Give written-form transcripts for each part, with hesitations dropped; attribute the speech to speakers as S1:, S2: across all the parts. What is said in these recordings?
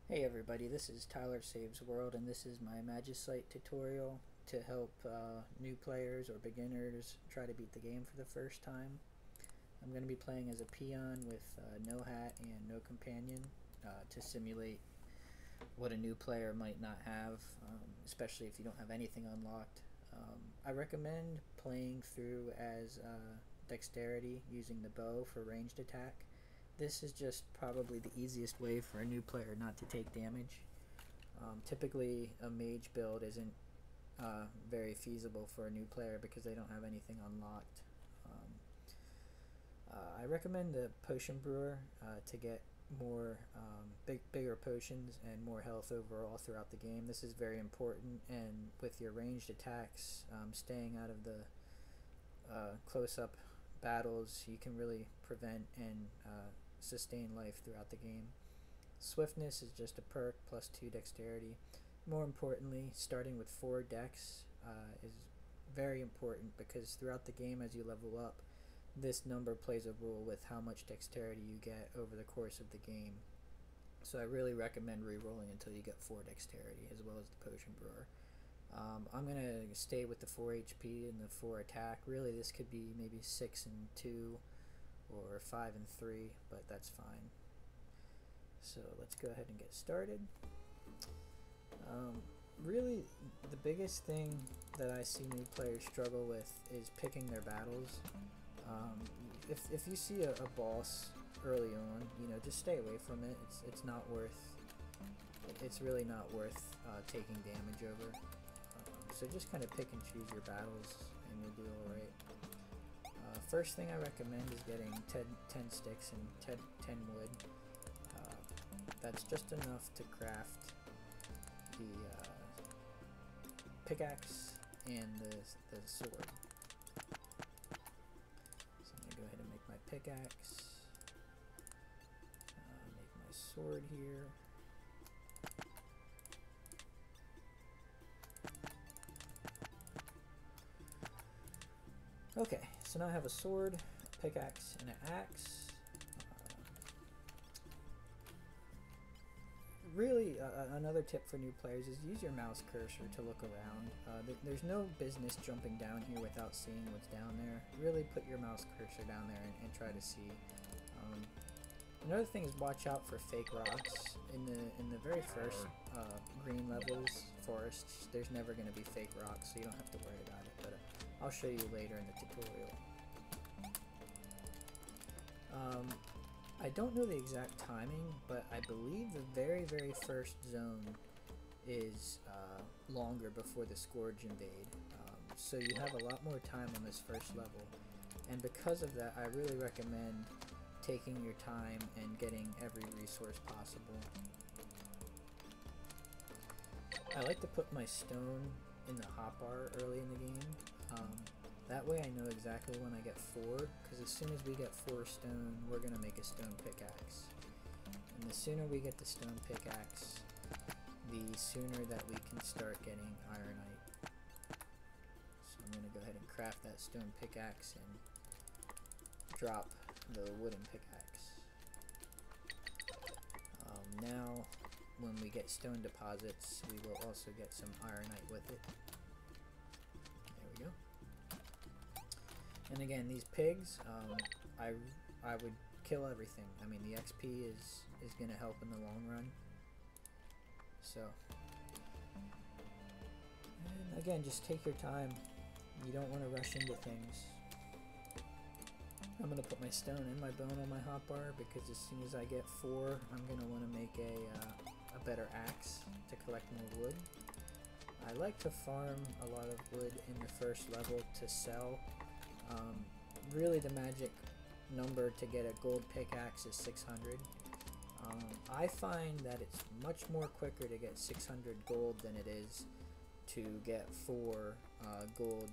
S1: Hey everybody, this is Tyler Saves World, and this is my Magicite tutorial to help new players or beginners try to beat the game for the first time. I'm going to be playing as a peon with no hat and no companion to simulate what a new player might not have, especially if you don't have anything unlocked. I recommend playing through as dexterity using the bow for ranged attack. This is just probably the easiest way for a new player not to take damage. Typically, a mage build isn't very feasible for a new player because they don't have anything unlocked. I recommend the potion brewer to get more bigger potions and more health overall throughout the game. This is very important, and with your ranged attacks, staying out of the close-up battles, you can really prevent and sustain life throughout the game. Swiftness is just a perk plus 2 dexterity. More importantly, starting with 4 dex is very important because throughout the game as you level up, this number plays a role with how much dexterity you get over the course of the game. So I really recommend re-rolling until you get 4 dexterity as well as the potion brewer. I'm going to stay with the 4 HP and the 4 attack. Really this could be maybe 6 and 2 or 5 and 3, but that's fine. So let's go ahead and get started. Really, the biggest thing that I see new players struggle with is picking their battles. If you see a boss early on, just stay away from it. It's not worth. It's really not worth taking damage over. So just kind of pick and choose your battles, and you'll do all right. First thing I recommend is getting 10 sticks and 10 wood. That's just enough to craft the pickaxe and the sword. So I'm going to go ahead and make my pickaxe, make my sword here. Okay, so now I have a sword, a pickaxe, and an axe. Really, another tip for new players is use your mouse cursor to look around. There's no business jumping down here without seeing what's down there. Really put your mouse cursor down there and try to see. Another thing is watch out for fake rocks. In the very first green levels, forests, there's never going to be fake rocks, so you don't have to worry about it. But I'll show you later in the tutorial. I don't know the exact timing, but I believe the very first zone is longer before the Scourge invade. So you have a lot more time on this first level. And because of that, I really recommend taking your time and getting every resource possible. I like to put my stone in the hotbar early in the game. That way I know exactly when I get 4, because as soon as we get 4 stone, we're going to make a stone pickaxe. And the sooner we get the stone pickaxe, the sooner that we can start getting ironite. So I'm going to go ahead and craft that stone pickaxe and drop the wooden pickaxe. Now, when we get stone deposits, we will also get some ironite with it. There we go. And again, these pigs, I would kill everything. I mean, the XP is going to help in the long run. So, and again, just take your time. You don't want to rush into things. I'm going to put my stone and my bone on my hotbar because as soon as I get 4, I'm going to want to make a better axe to collect more wood. I like to farm a lot of wood in the first level to sell. Really the magic number to get a gold pickaxe is 600. I find that it's much more quicker to get 600 gold than it is to get 4 gold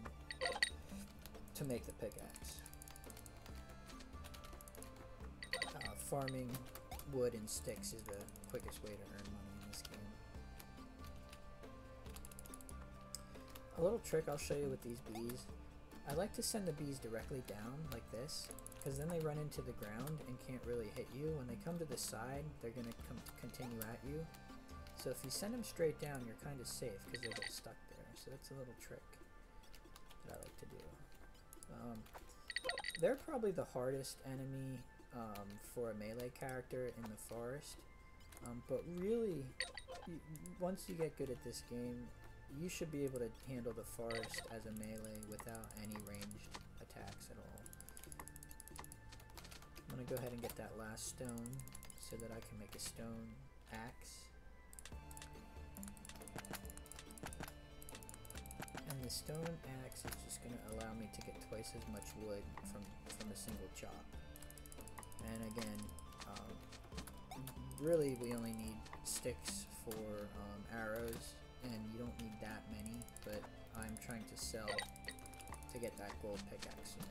S1: to make the pickaxe. Farming wood and sticks is the quickest way to earn money in this game. A little trick I'll show you with these bees. I like to send the bees directly down like this, because then they run into the ground and can't really hit you. When they come to the side, they're going to continue at you. So if you send them straight down, you're kind of safe because they get stuck there. So that's a little trick that I like to do. They're probably the hardest enemy for a melee character in the forest. But really, once you get good at this game, you should be able to handle the forest as a melee without any ranged attacks at all. I'm going to go ahead and get that last stone so that I can make a stone axe. And the stone axe is just going to allow me to get twice as much wood from a single chop. And again, really we only need sticks for arrows, and you don't need that many, but I'm trying to sell to get that gold pickaxe sooner.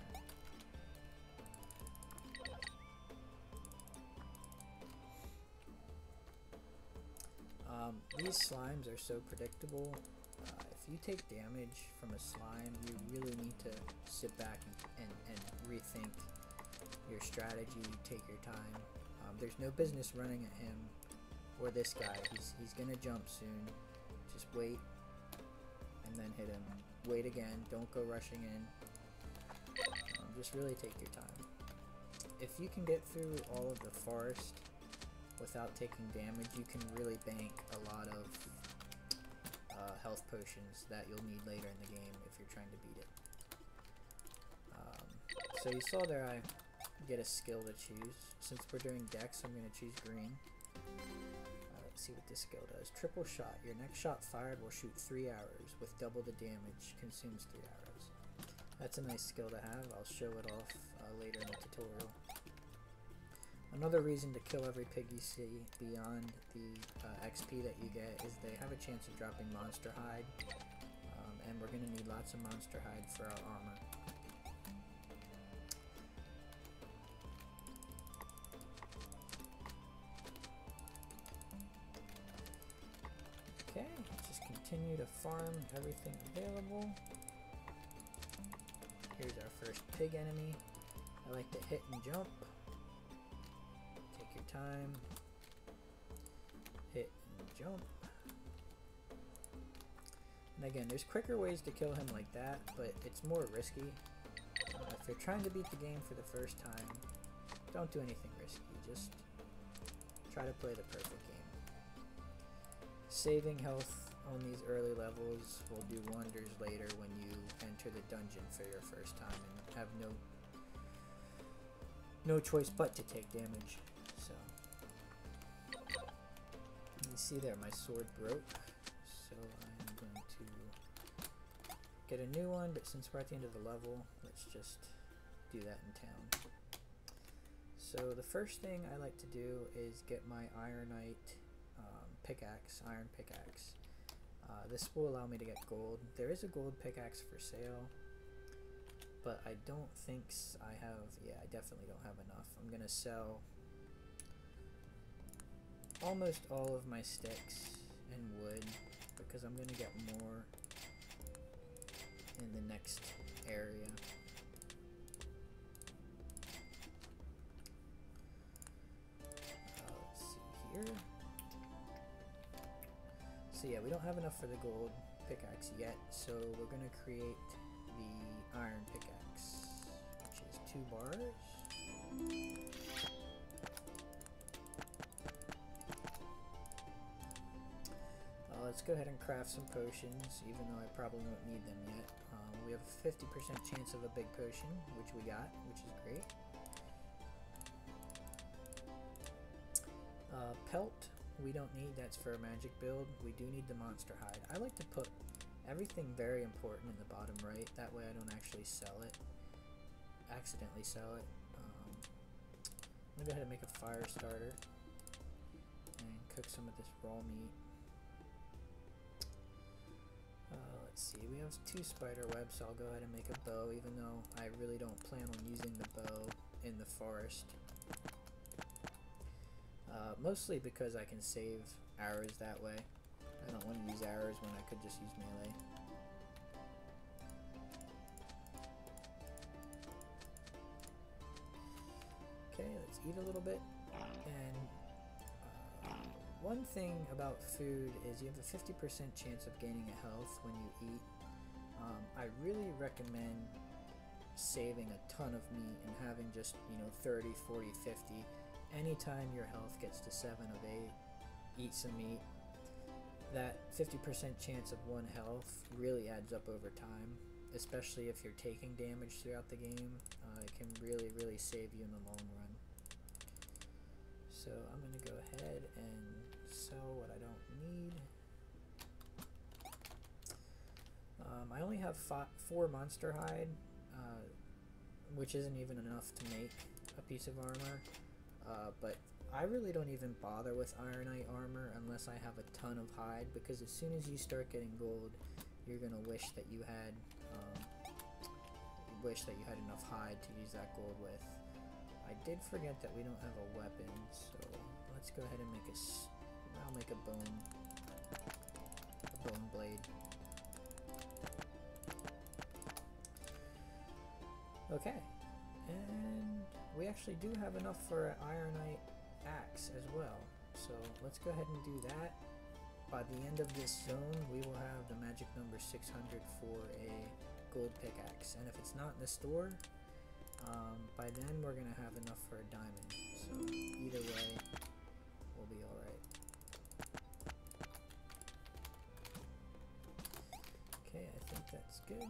S1: These slimes are so predictable. If you take damage from a slime, you really need to sit back and rethink your strategy, take your time. There's no business running at him or this guy. He's gonna jump soon. Just wait and then hit him. Wait again, don't go rushing in. Just really take your time. If you can get through all of the forest without taking damage, you can really bank a lot of health potions that you'll need later in the game if you're trying to beat it. So you saw there I get a skill to choose. Since we're doing dex, I'm going to choose green. Let's see what this skill does. Triple shot. Your next shot fired will shoot 3 arrows with double the damage. Consumes 3 arrows. That's a nice skill to have. I'll show it off later in the tutorial. Another reason to kill every pig you see beyond the XP that you get is they have a chance of dropping monster hide, and we're going to need lots of monster hide for our armor. Okay, just continue to farm everything available. Here's our first pig enemy. I like to hit and jump. Take your time. Hit and jump. And again, there's quicker ways to kill him like that, but it's more risky. If you're trying to beat the game for the first time, don't do anything risky. Just try to play the perfect game. Saving health on these early levels will do wonders later when you enter the dungeon for your first time and have no choice but to take damage. So you see there, my sword broke, so I'm going to get a new one, but since we're at the end of the level, let's just do that in town. So the first thing I like to do is get my ironite iron pickaxe. This will allow me to get gold. There is a gold pickaxe for sale, but I don't think I definitely don't have enough. I'm gonna sell almost all of my sticks and wood because I'm gonna get more in the next area. Let's see here. So yeah, we don't have enough for the gold pickaxe yet, so we're going to create the iron pickaxe, which is 2 bars. Let's go ahead and craft some potions, even though I probably won't need them yet. We have a 50% chance of a big potion, which we got, which is great. Pelt. We don't need, that's for a magic build. We do need the monster hide. I like to put everything very important in the bottom right, that way I don't actually accidentally sell it. I'm gonna go ahead and make a fire starter and cook some of this raw meat. Let's see, we have 2 spider webs, so I'll go ahead and make a bow, even though I really don't plan on using the bow in the forest. Mostly because I can save arrows that way. I don't want to use arrows when I could just use melee. Okay, let's eat a little bit. And one thing about food is you have a 50% chance of gaining a health when you eat. I really recommend saving a ton of meat and having just, 30, 40, 50. Anytime your health gets to 7 of 8, eat some meat. That 50% chance of 1 health really adds up over time, especially if you're taking damage throughout the game. It can really, really save you in the long run. So I'm going to go ahead and sell what I don't need. I only have 4 monster hide, which isn't even enough to make a piece of armor, but I really don't even bother with ironite armor unless I have a ton of hide, because as soon as you start getting gold, you're gonna wish that you had enough hide to use that gold with. I did forget that we don't have a weapon, so let's go ahead and I'll make a bone blade. Okay, and we actually do have enough for an ironite axe as well, so let's go ahead and do that. By the end of this zone, we will have the magic number 600 for a gold pickaxe, and if it's not in the store, by then we're gonna have enough for a diamond, so either way we'll be alright. Okay, I think that's good.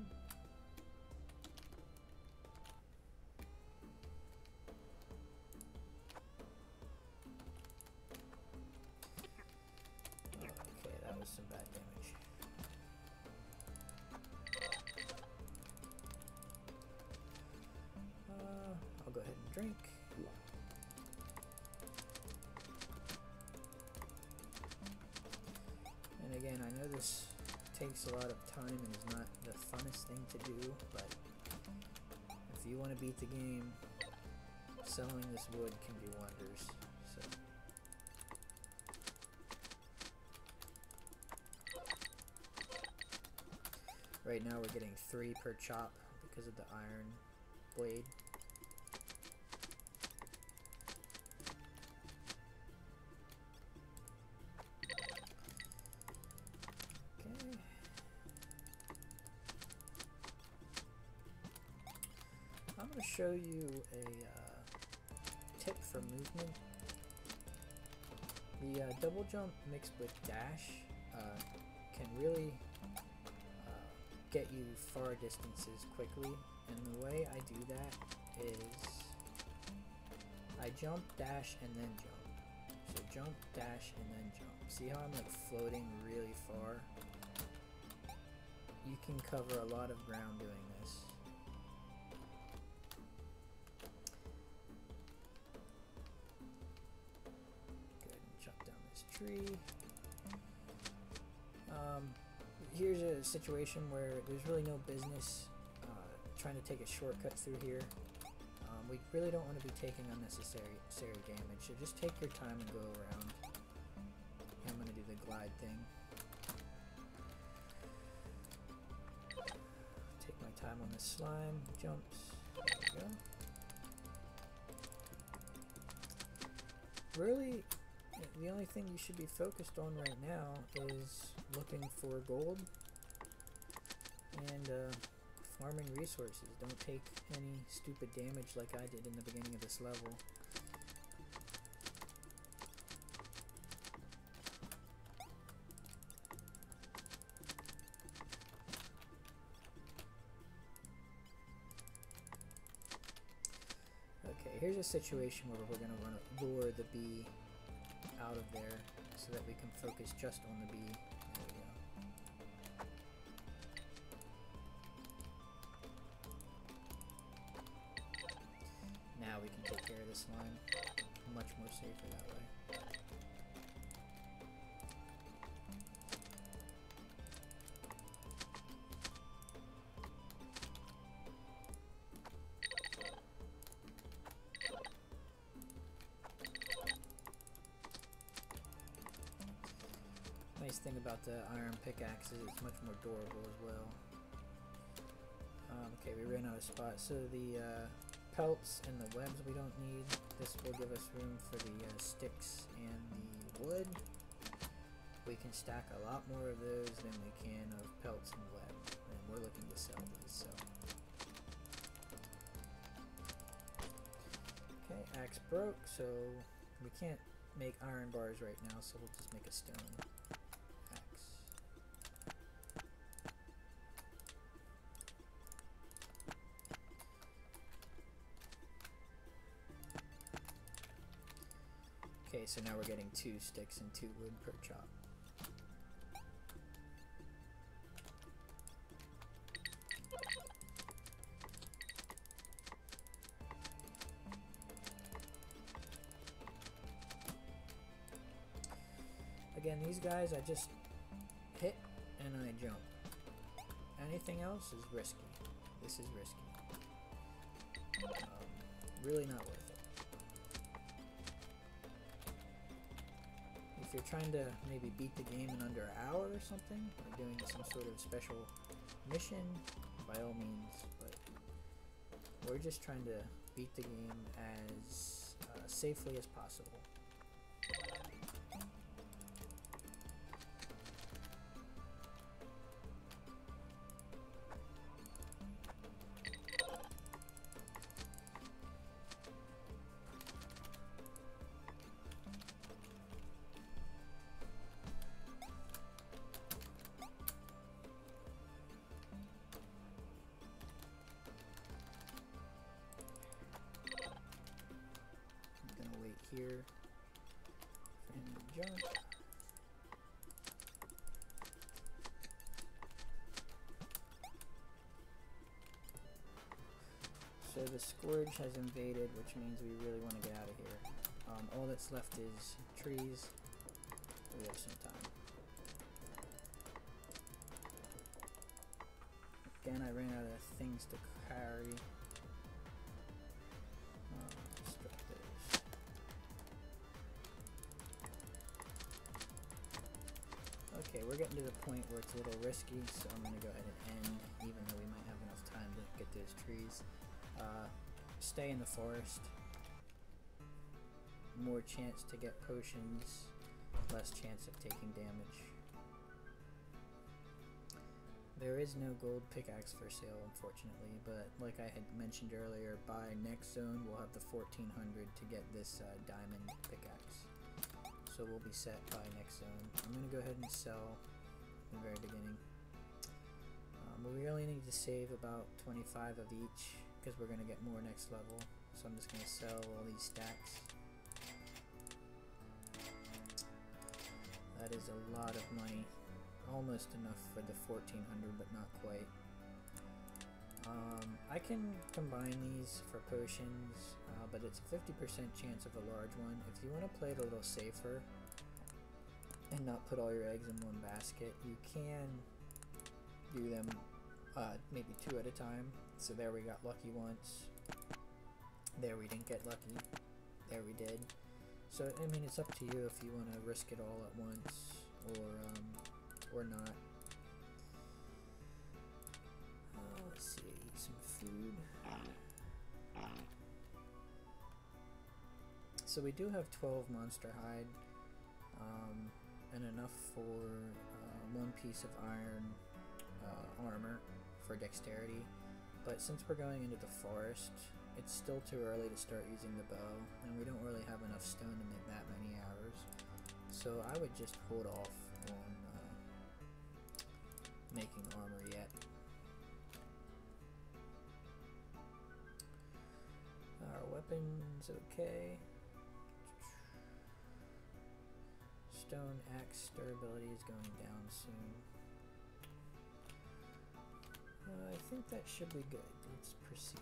S1: Okay, that was some bad damage. I'll go ahead and drink. And again, I know this takes a lot of time and is not the funnest thing to do, but if you want to beat the game, selling this wood can do wonders. So right now we're getting 3 per chop because of the iron blade. Okay. I'm going to show you a tip for movement. The double jump mixed with dash can really get you far distances quickly, and the way I do that is I jump, dash, and then jump. So jump, dash, and then jump. See how I'm like floating really far? You can cover a lot of ground doing this. Go ahead and jump down this tree. Here's a situation where there's really no business trying to take a shortcut through here. We really don't want to be taking unnecessary damage, so just take your time and go around. I'm going to do the glide thing. Take my time on this slime, jumps, there we go. Really, the only thing you should be focused on right now is looking for gold and farming resources. Don't take any stupid damage like I did in the beginning of this level. Okay, here's a situation where we're going to want to lure the bee out of there so that we can focus just on the bee. There we go. Now we can take care of this line. Much more safer that way. Nice thing about the iron pickaxe is it's much more durable as well. Okay, we ran out of spots, so the pelts and the webs we don't need. This will give us room for the sticks and the wood. We can stack a lot more of those than we can of pelts and web, and we're looking to sell these. So, okay, axe broke, so we can't make iron bars right now, so we'll just make a stone axe. Okay, so now we're getting 2 sticks and 2 wood per chop. Again, these guys I just hit and I jump. Anything else is risky. This is risky. Really not worth it. If you're trying to maybe beat the game in under an hour or something, or doing some sort of special mission, by all means, but we're just trying to beat the game as safely as possible. Here and jump. So the scourge has invaded, which means we really want to get out of here. All that's left is trees. We have some time. Again, I ran out of things to carry. Okay, we're getting to the point where it's a little risky, so I'm going to go ahead and end, even though we might have enough time to get those trees. Stay in the forest. More chance to get potions, less chance of taking damage. There is no gold pickaxe for sale, unfortunately, but like I had mentioned earlier, by next zone we'll have the 1400 to get this diamond pickaxe. So we'll be set by next zone. I'm going to go ahead and sell in the very beginning. We only need to save about 25 of each because we're going to get more next level. So I'm just going to sell all these stacks. That is a lot of money. Almost enough for the 1400, but not quite. I can combine these for potions, but it's a 50% chance of a large one. If you want to play it a little safer and not put all your eggs in one basket, you can do them maybe 2 at a time. So there we got lucky once. There we didn't get lucky. There we did. So I mean, it's up to you if you want to risk it all at once or not. Let's see, some food. So we do have 12 monster hide, and enough for 1 piece of iron armor for dexterity. But since we're going into the forest, it's still too early to start using the bow, and we don't really have enough stone to make that many arrows. So I would just hold off on making armor yet. Our weapons, okay. Stone axe durability is going down soon. I think that should be good. Let's proceed.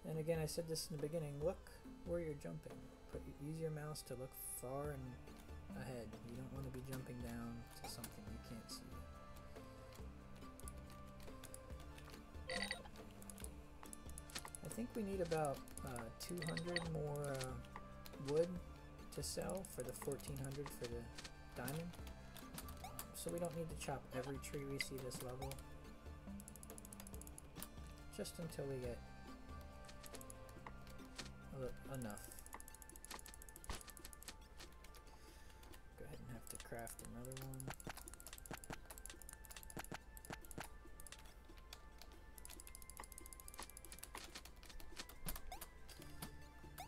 S1: And again, I said this in the beginning, look where you're jumping. Use your mouse to look far and ahead. You don't want to be jumping down to something you can't see. I think we need about 200 more wood to sell for the 1400 for the diamond. so we don't need to chop every tree we see this level. Just until we get enough. Go ahead and have to craft another one.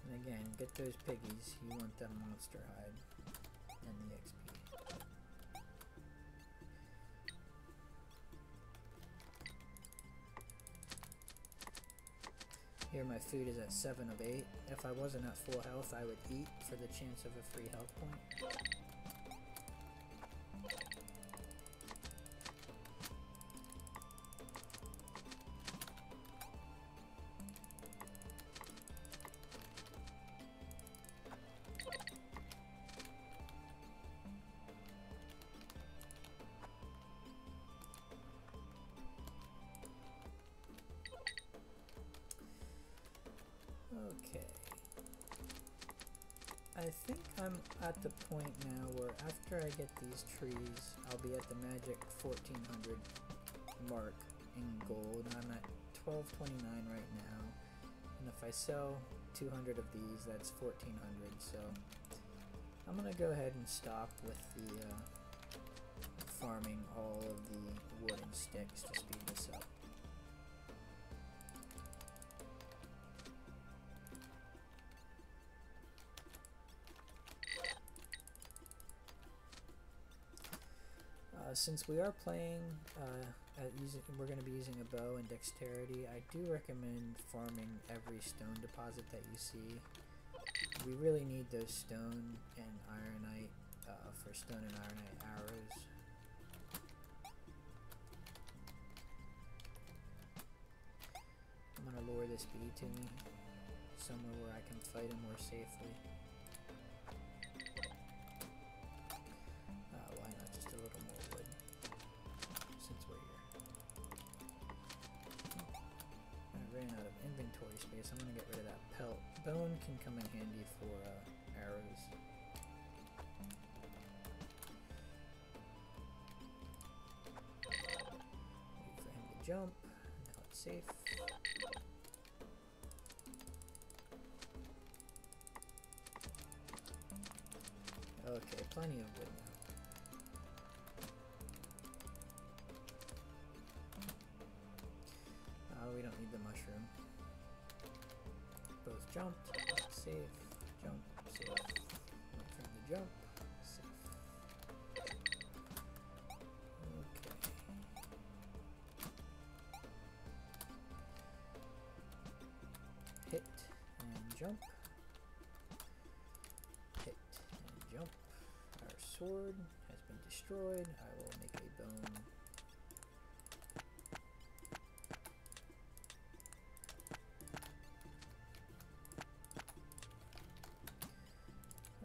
S1: And again, get those piggies. You want them monster hide and the XP. Here my food is at 7 of 8. If I wasn't at full health, I would eat for the chance of a free health point. Okay, I think I'm at the point now where after I get these trees, I'll be at the magic 1400 mark in gold. I'm at 1229 right now, and if I sell 200 of these, that's 1400, so I'm gonna go ahead and stop with the farming all of the wood and sticks to speed this up. Since we are playing we're going to be using a bow and dexterity, I do recommend farming every stone deposit that you see. We really need those stone and ironite for stone and ironite arrows. I'm going to lure this bee to me, somewhere where I can fight him more safely. Why not just a little more wood, since we're here. I ran out of inventory space. I'm going to get rid of that pelt. Bone can come in handy for arrows. Wait for him to jump. Now it's safe. Okay, plenty of wood now. We don't need the mushroom. Both jumped, safe, jump, safe. Wait for him to jump, safe. Okay. Hit and jump. Hit and jump. Our sword has been destroyed. I will make a bone.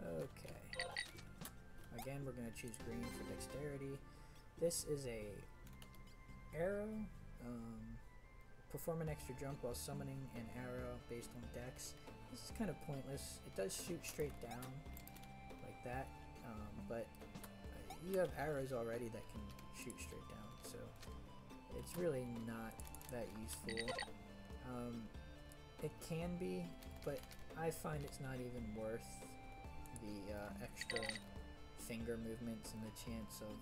S1: Okay. Again, we're going to choose green for dexterity. This is a arrow. Perform an extra jump while summoning an arrow based on dex. This is kind of pointless. It does shoot straight down like that, but you have arrows already that can shoot straight down, so it's really not that useful. It can be, but I find it's not even worth the extra finger movements and the chance of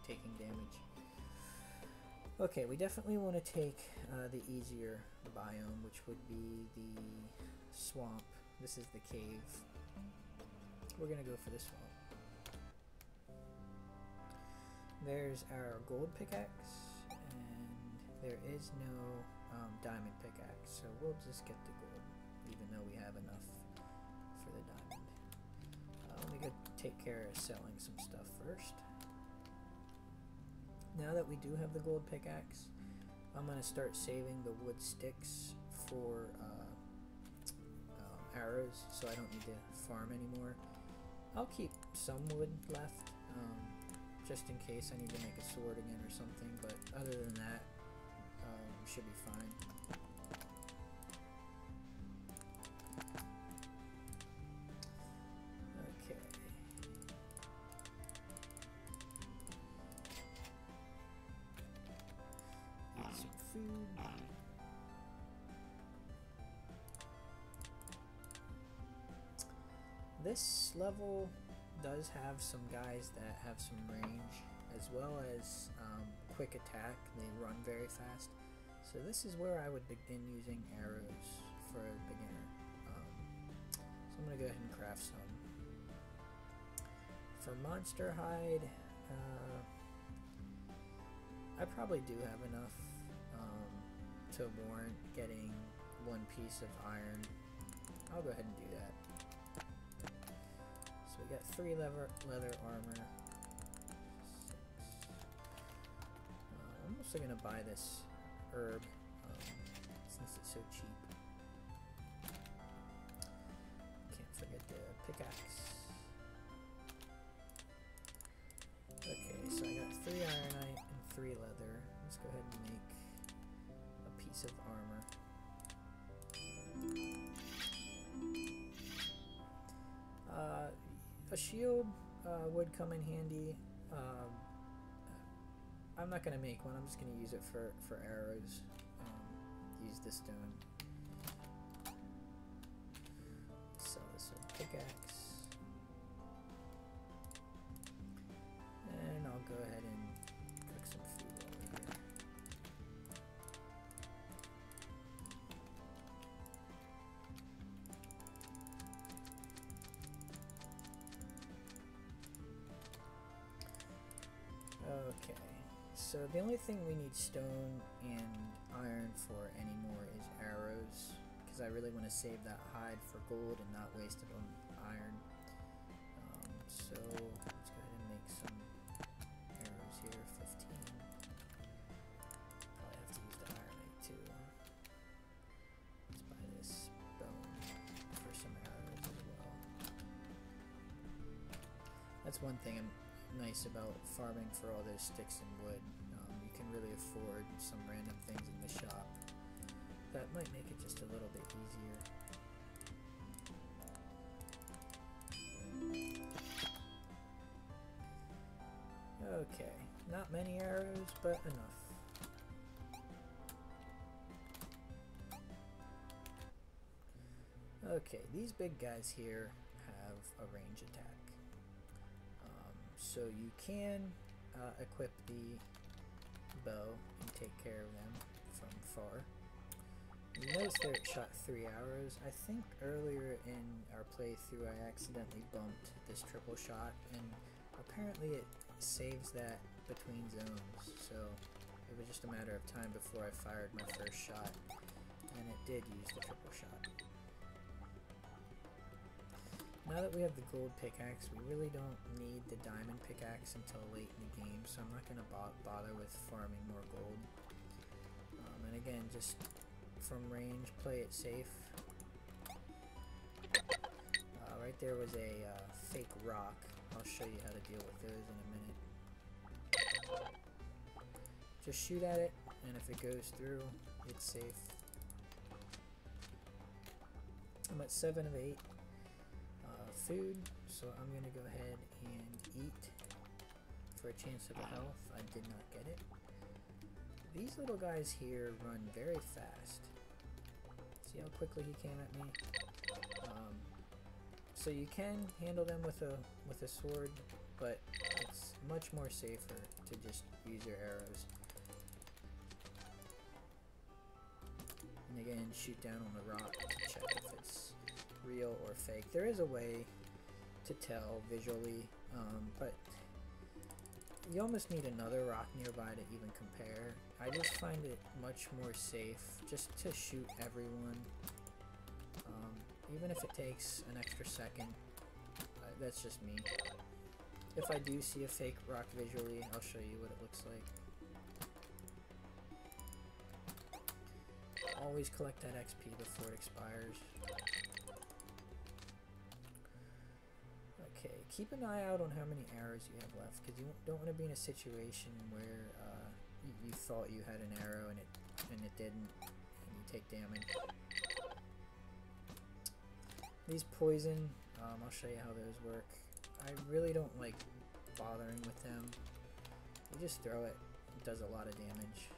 S1: taking damage. Okay, we definitely want to take the easier biome, which would be the swamp. This is the cave. We're gonna go for the swamp. There's our gold pickaxe, and there is no diamond pickaxe, so we'll just get the gold, even though we have enough for the diamond. Let me go take care of selling some stuff first. Now that we do have the gold pickaxe, I'm going to start saving the wood sticks for arrows, so I don't need to farm anymore. I'll keep some wood left, just in case I need to make a sword again or something, but other than that, should be fine. Okay. This level does have some guys that have some range, as well as quick attack. They run very fast. So this is where I would begin using arrows for a beginner. So I'm going to go ahead and craft some. For monster hide, I probably do have enough to warrant getting one piece of iron. I'll go ahead and do that. So we got 3 leather armor. 6. I'm also going to buy this herb since it's so cheap. Can't forget the pickaxe. Okay, so I got 3 ironite and 3 leather. Let's go ahead and make a piece of armor. A shield would come in handy. I'm not going to make one, I'm just going to use it for arrows. Use the stone. Sell this old pickaxe. And I'll go ahead and cook some food over here. Okay, so the only thing we need stone and iron for anymore is arrows, because I really want to save that hide for gold and not waste it on iron. So let's go ahead and make some arrows here, 15. Probably have to use the ironite too. Let's buy this bone for some arrows as well. That's one thing nice about farming for all those sticks and wood. You can really afford some random things in the shop that might make it just a little bit easier. Okay, not many arrows, but enough. Okay, these big guys here have a range attack. So you can equip the bow and take care of them from far. You notice there it shot 3 arrows. I think earlier in our playthrough I accidentally bumped this triple shot, and apparently it saves that between zones. So it was just a matter of time before I fired my first shot, and it did use the triple shot. Now that we have the gold pickaxe, we really don't need the diamond pickaxe until late in the game, so I'm not going to bother with farming more gold. And again, just from range, play it safe. Right there was a fake rock. I'll show you how to deal with those in a minute. Just shoot at it, and if it goes through, it's safe. I'm at 7 of 8. Food, so I'm going to go ahead and eat for a chance of a health. I did not get it. These little guys here run very fast. See how quickly he came at me? So you can handle them with a sword, but it's much more safer to just use your arrows. And again, shoot down on the rock to check if it's real or fake. There is a way to tell visually, but you almost need another rock nearby to even compare. I just find it much more safe just to shoot everyone, even if it takes an extra second. That's just me. If I do see a fake rock visually, I'll show you what it looks like. Always collect that XP before it expires. Okay, keep an eye out on how many arrows you have left, because you don't want to be in a situation where you thought you had an arrow and it didn't, and you take damage. These poison, I'll show you how those work. I really don't like bothering with them. You just throw it, it does a lot of damage.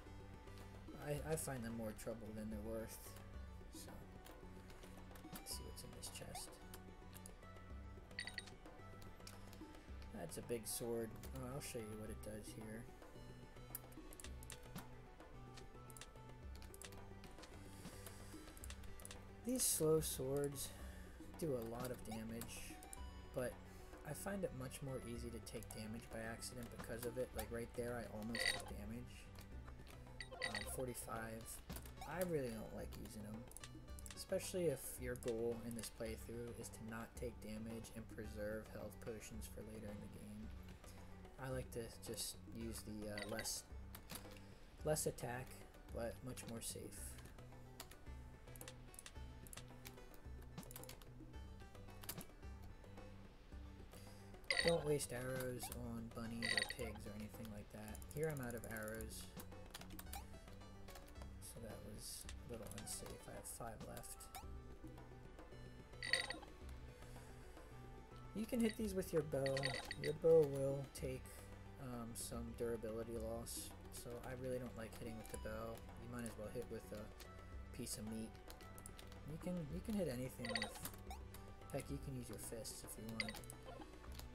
S1: I find them more trouble than they're worth. So, let's see what's in this chest. That's a big sword. Oh, I'll show you what it does here. These slow swords do a lot of damage, but I find it much more easy to take damage by accident because of it. Like right there, I almost took damage. 45. I really don't like using them, especially if your goal in this playthrough is to not take damage and preserve health potions for later in the game. I like to just use the less attack, but much more safe. Don't waste arrows on bunnies or pigs or anything like that. Here I'm out of arrows, so that was a little unsafe. I have 5 left. You can hit these with your bow. Your bow will take some durability loss, so I really don't like hitting with the bow. You might as well hit with a piece of meat. You can hit anything with. Heck, you can use your fists if you want.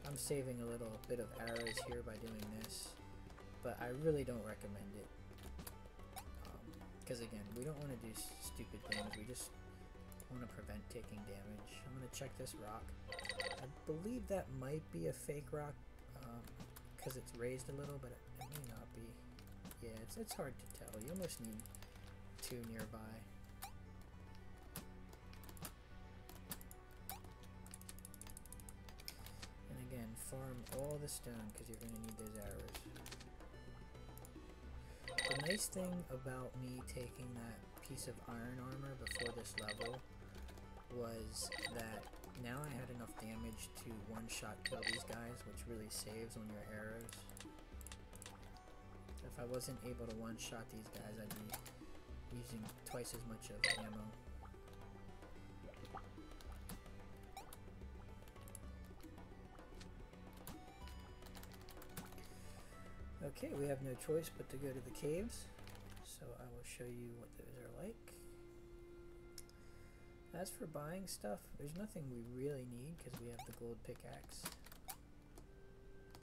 S1: I'm saving a little bit of arrows here by doing this, but I really don't recommend it. Because again, we don't want to do stupid things, we just want to prevent taking damage. I'm going to check this rock. I believe that might be a fake rock, because it's raised a little, but it may not be. Yeah, it's hard to tell. You almost need 2 nearby. Again, farm all the stone because you're going to need those arrows. The nice thing about me taking that piece of iron armor before this level was that now I had enough damage to one-shot kill these guys, which really saves on your arrows. If I wasn't able to one-shot these guys, I'd be using twice as much of ammo. Okay, we have no choice but to go to the caves, so I will show you what those are like. As for buying stuff, there's nothing we really need because we have the gold pickaxe.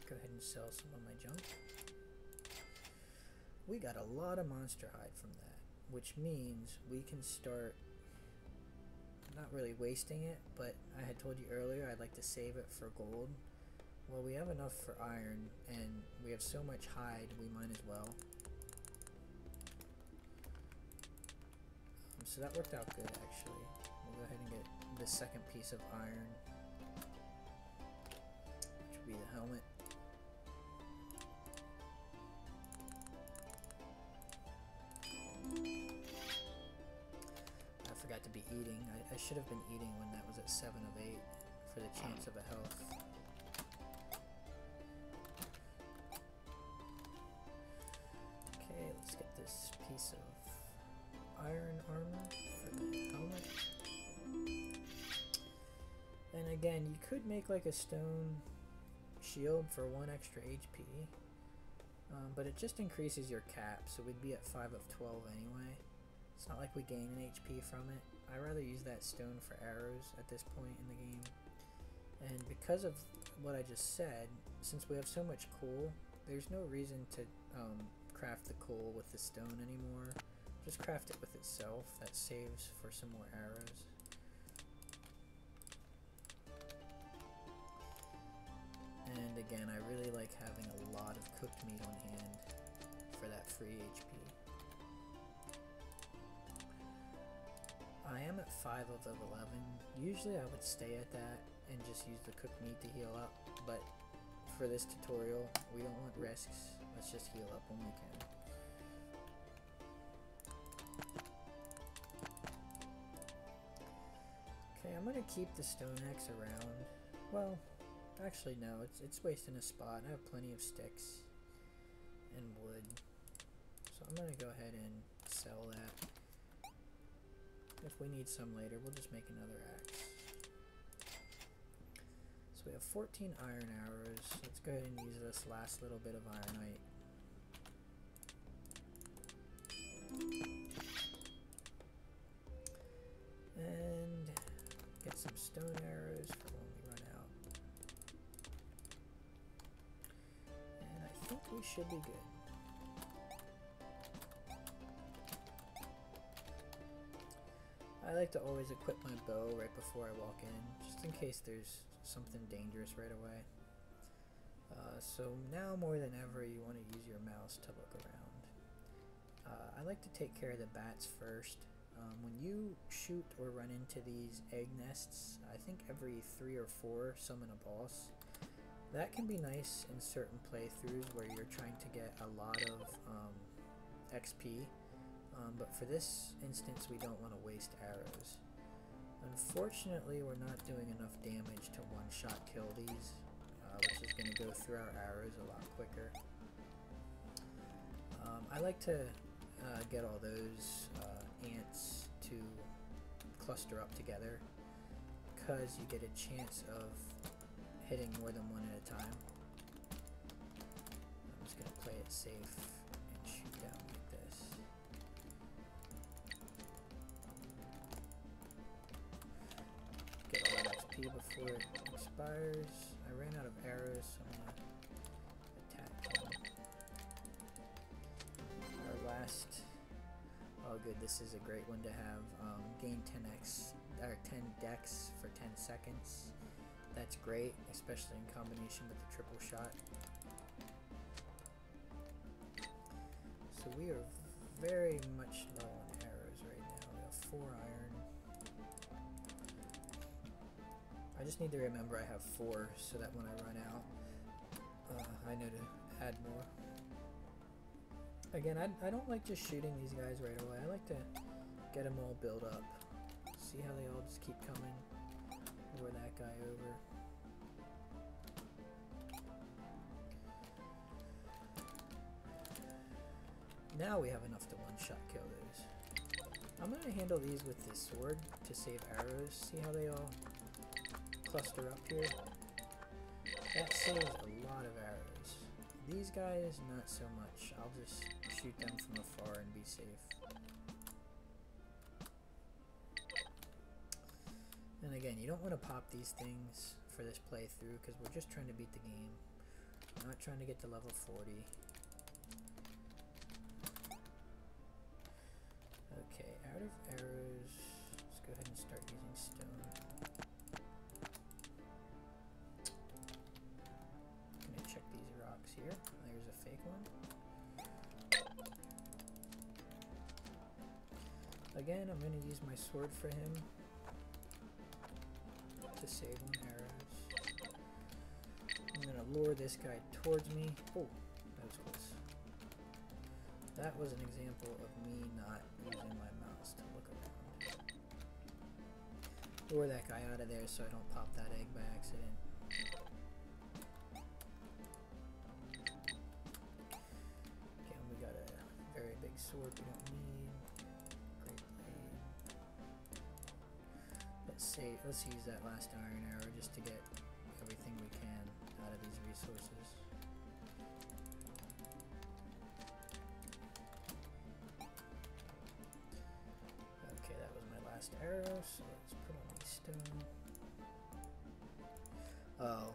S1: Go ahead and sell some of my junk. We got a lot of monster hide from that, which means we can start not really wasting it, but I had told you earlier I'd like to save it for gold. Well, we have enough for iron, and we have so much hide, we might as well. So that worked out good, actually. We'll go ahead and get the second piece of iron, which will be the helmet. I forgot to be eating. I should have been eating when that was at 7 of 8 for the chance of a health. Let's get this piece of iron armor for the helmet. And again, you could make like a stone shield for 1 extra HP, but it just increases your cap, so we'd be at 5 of 12 anyway. It's not like we gain an HP from it. I'd rather use that stone for arrows at this point in the game. And because of what I just said, since we have so much coal, there's no reason to craft the coal with the stone anymore. Just craft it with itself. That saves for some more arrows. And again, I really like having a lot of cooked meat on hand for that free HP. I am at 5 of 11. Usually I would stay at that and just use the cooked meat to heal up, but for this tutorial, we don't want risks. Let's just heal up when we can. Okay, I'm gonna keep the stone axe around. Well, actually no, it's wasting a spot. I have plenty of sticks and wood, so I'm gonna go ahead and sell that. If we need some later, we'll just make another axe. So we have 14 iron arrows. Let's go ahead and use this last little bit of ironite. And get some stone arrows for when we run out. think we should be good. I like to always equip my bow right before I walk in, just in case there's something dangerous right away. So now more than ever you want to use your mouse to look around. I like to take care of the bats first. When you shoot or run into these egg nests, I think every 3 or 4 summon a boss. That can be nice in certain playthroughs where you're trying to get a lot of XP, but for this instance we don't want to waste arrows. Unfortunately, we're not doing enough damage to one-shot kill these, which is going to go through our arrows a lot quicker. I like to get all those ants to cluster up together because you get a chance of hitting more than one at a time. I'm just going to play it safe and shoot down like this. Get all that XP before it expires. I ran out of arrows, so I'm going to attack him. Our last... Oh good, this is a great one to have. Gain 10x, or 10 dex for 10 seconds. That's great, especially in combination with the triple shot. So we are very much low on arrows right now. We have 4 iron. I just need to remember I have 4 so that when I run out, I know to add more. Again, I don't like just shooting these guys right away. I like to get them all built up. See how they all just keep coming. Lure that guy over. Now we have enough to one-shot kill those. I'm going to handle these with this sword to save arrows. See how they all cluster up here? That saves a lot of arrows. These guys, not so much. I'll just shoot them from afar and be safe. And again, you don't want to pop these things for this playthrough because we're just trying to beat the game. We're not trying to get to level 40. Okay, out of arrows, let's go ahead and start using stone. I'm gonna check these rocks here. There's a fake one. Again, I'm gonna use my sword for him to save on arrows. I'm gonna lure this guy towards me. Oh, that was close. That was an example of me not using my mouse to look around. Lure that guy out of there so I don't pop that egg by accident. Again, we got a very big sword we don't need. Great blade. Let's use that last iron arrow just to get everything we can out of these resources. Okay, that was my last arrow, so let's put on the stone. Oh,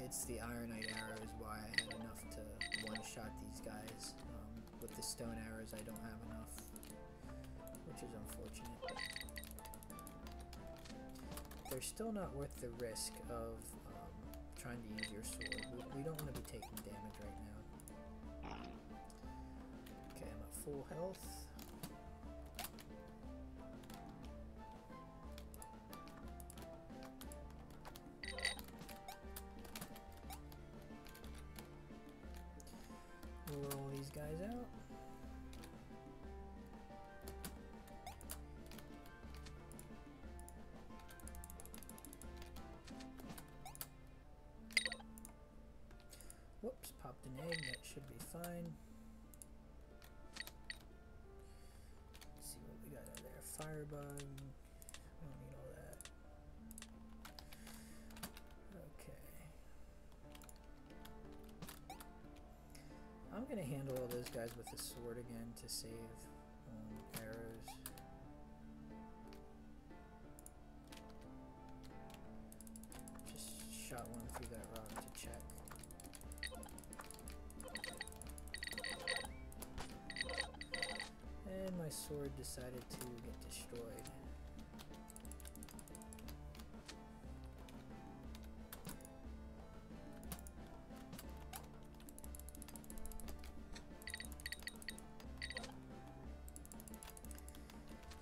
S1: it's the ironite arrow is why I had enough to one-shot these guys. With the stone arrows I don't have enough, which is unfortunate. They're still not worth the risk of trying to use your sword. We don't want to be taking damage right now. Okay, I'm at full health. Lure all these guys out. Whoops, popped an egg, that should be fine. Let's see what we got out there. Firebug. I don't need all that. Okay. I'm gonna handle all those guys with the sword again to save on arrows. Just shot one through that rock to check. sword decided to get destroyed.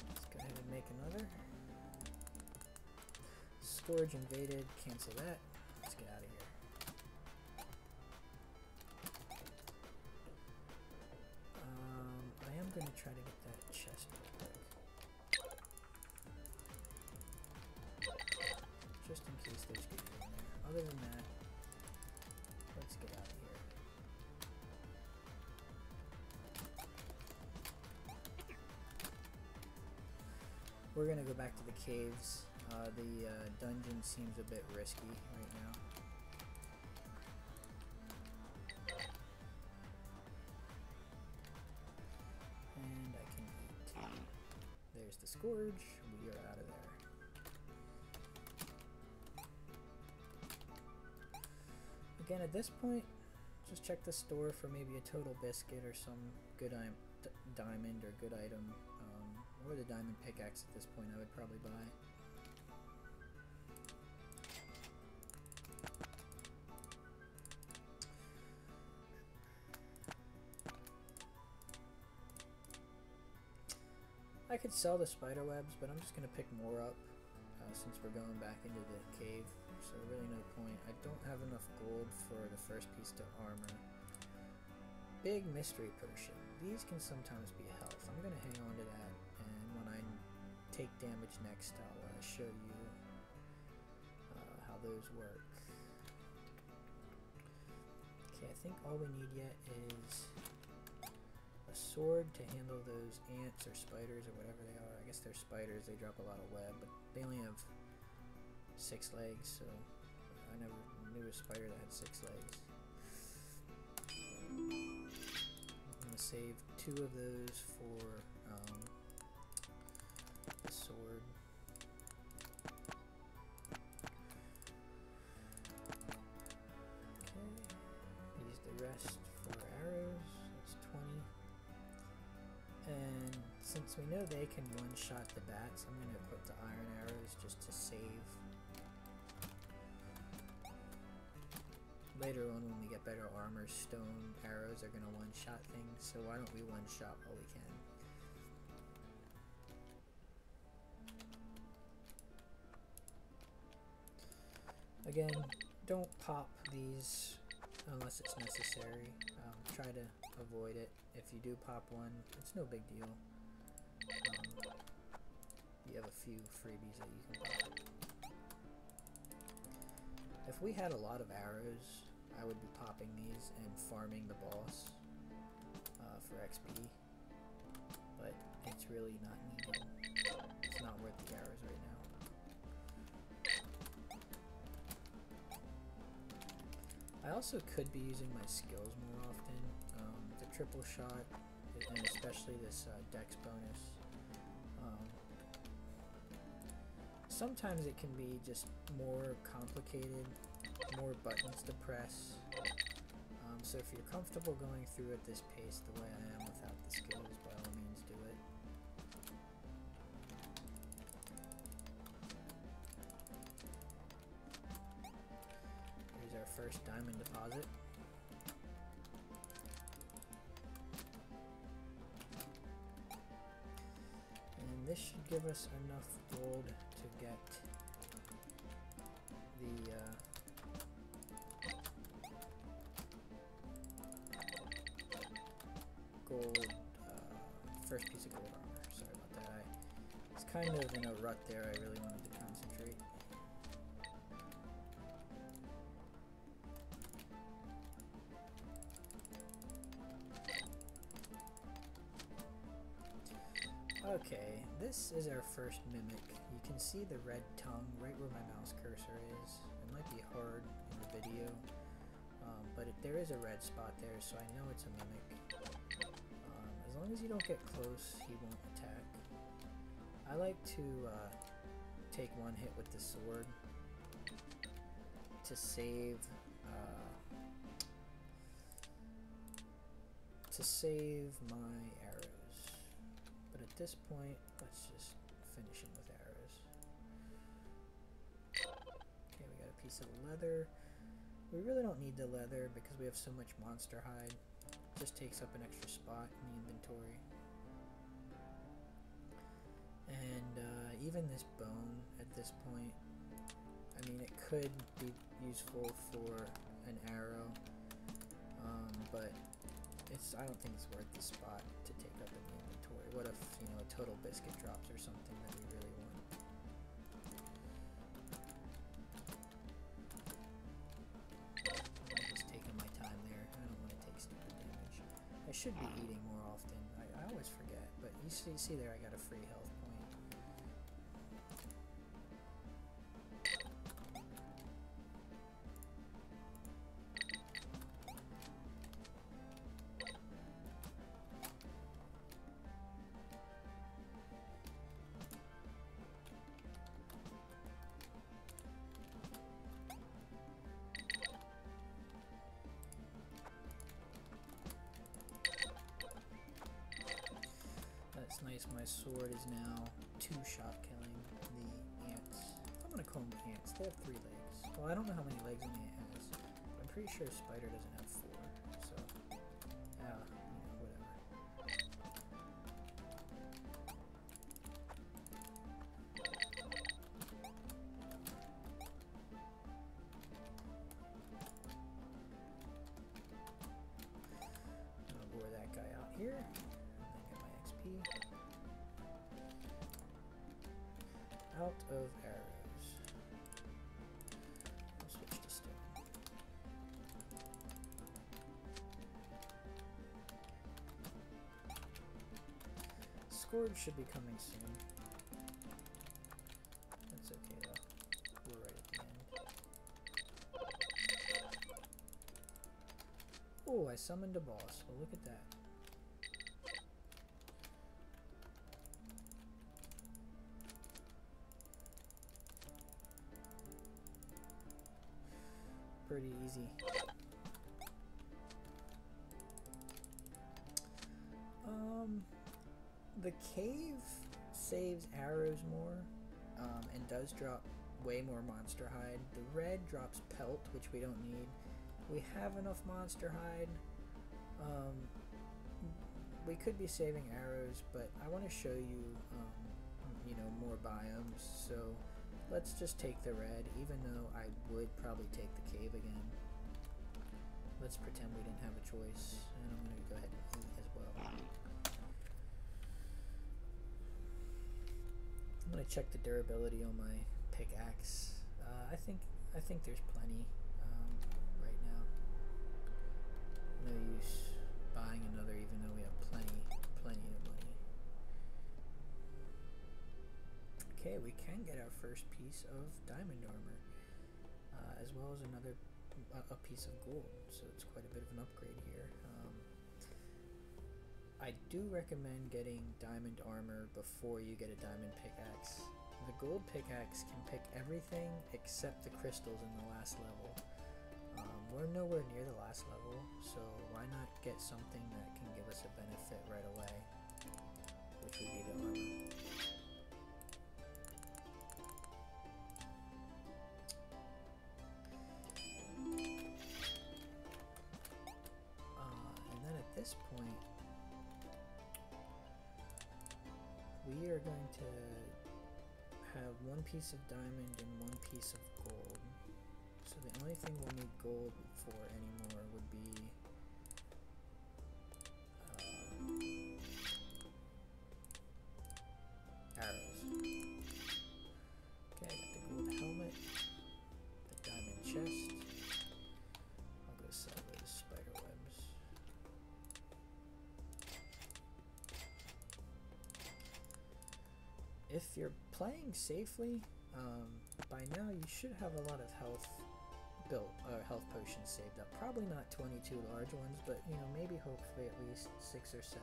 S1: Let's go ahead and make another. Scourge invaded, cancel that. Let's get out of here. I am going to try to get that chest real quick. Just in case there's good in there. Other than that, let's get out of here. We're going to go back to the caves. The dungeon seems a bit risky right now. And I can eat. There's the Scourge. We are out of there. Again, at this point, just check the store for maybe a total biscuit or some good diamond or good item. Or the diamond pickaxe at this point I would probably buy. I could sell the spider webs, but I'm just going to pick more up since we're going back into the cave, so really no point. I don't have enough gold for the first piece to armor. Big mystery potion. These can sometimes be health. I'm going to hang on to that, and when I take damage next, I'll show you how those work. Okay, I think all we need yet is a sword to handle those ants or spiders or whatever they are. I guess they're spiders, they drop a lot of web, but they only have 6 legs, so I never knew a spider that had 6 legs. I'm going to save 2 of those for the sword. Okay, use the rest for arrows. That's 20. And since we know they can one-shot the bats, I'm going to equip the iron arrows just to save. Later on, when we get better armor, stone arrows are going to one-shot things, so why don't we one-shot while we can? Again, don't pop these unless it's necessary. Try to avoid it. If you do pop one, it's no big deal. You have a few freebies that you can pop. If we had a lot of arrows, I would be popping these and farming the boss for XP, but it's really not needed. It's not worth the arrows right now. I also could be using my skills more often. The triple shot, and especially this dex bonus. Sometimes it can be just more complicated, more buttons to press. So if you're comfortable going through at this pace the way I am without the skills, by all means do it. Here's our first diamond deposit. And this should give us enough gold to get the gold, first piece of gold armor. Sorry about that. I was kind of in a rut there. I really wanted to concentrate. Okay, this is our first mimic. You can see the red tongue right where my mouse cursor is. It might be hard in the video, but there is a red spot there, so I know it's a mimic. As long as you don't get close, he won't attack. I like to take one hit with the sword to save my arrows. But at this point, let's just finish him with arrows. Okay, we got a piece of leather. We really don't need the leather because we have so much monster hide. It just takes up an extra spot in the inventory. And even this bone at this point, I mean, it could be useful for an arrow, but I don't think it's worth the spot to take up in the inventory. What if, you know, a total biscuit drops or something that we really want? I'm just taking my time there. I don't want to take stupid damage. I should be eating more often. I always forget, but you see there I got a free health point. That's nice. My sword is now 2-shot killing the ants. I'm gonna call them ants. They have 3 legs. Well, I don't know how many legs an ant has, but I'm pretty sure a spider doesn't have 4. So, you know, whatever. I'm gonna lure that guy out here. Out of arrows. I'll switch to stone. Scourge should be coming soon. That's okay though. We're right at the end. Oh, I summoned a boss. Well, look at that. Pretty easy. The cave saves arrows more, and does drop way more monster hide. The red drops pelt, which we don't need. We have enough monster hide. We could be saving arrows, but I want to show you, you know, more biomes. So let's just take the red, even though I would probably take the cave again. Let's pretend we didn't have a choice, and I'm going to go ahead and eat as well. I'm going to check the durability on my pickaxe. I think there's plenty right now. No use buying another, even though we have plenty of money. Okay, we can get our first piece of diamond armor, as well as a piece of gold, so it's quite a bit of an upgrade here. I do recommend getting diamond armor before you get a diamond pickaxe. The gold pickaxe can pick everything except the crystals in the last level. We're nowhere near the last level, so why not get something that can give us a benefit right away, which would be the armor. And then at this point, we are going to have 1 piece of diamond and 1 piece of gold. So the only thing we'll need gold for anymore would be arrows. Okay, I got the gold helmet, the diamond chest. I'll go sell those spider webs. If you're playing safely, by now you should have a lot of health health potions saved up. Probably not 22 large ones, but you know, maybe hopefully at least 6 or 7.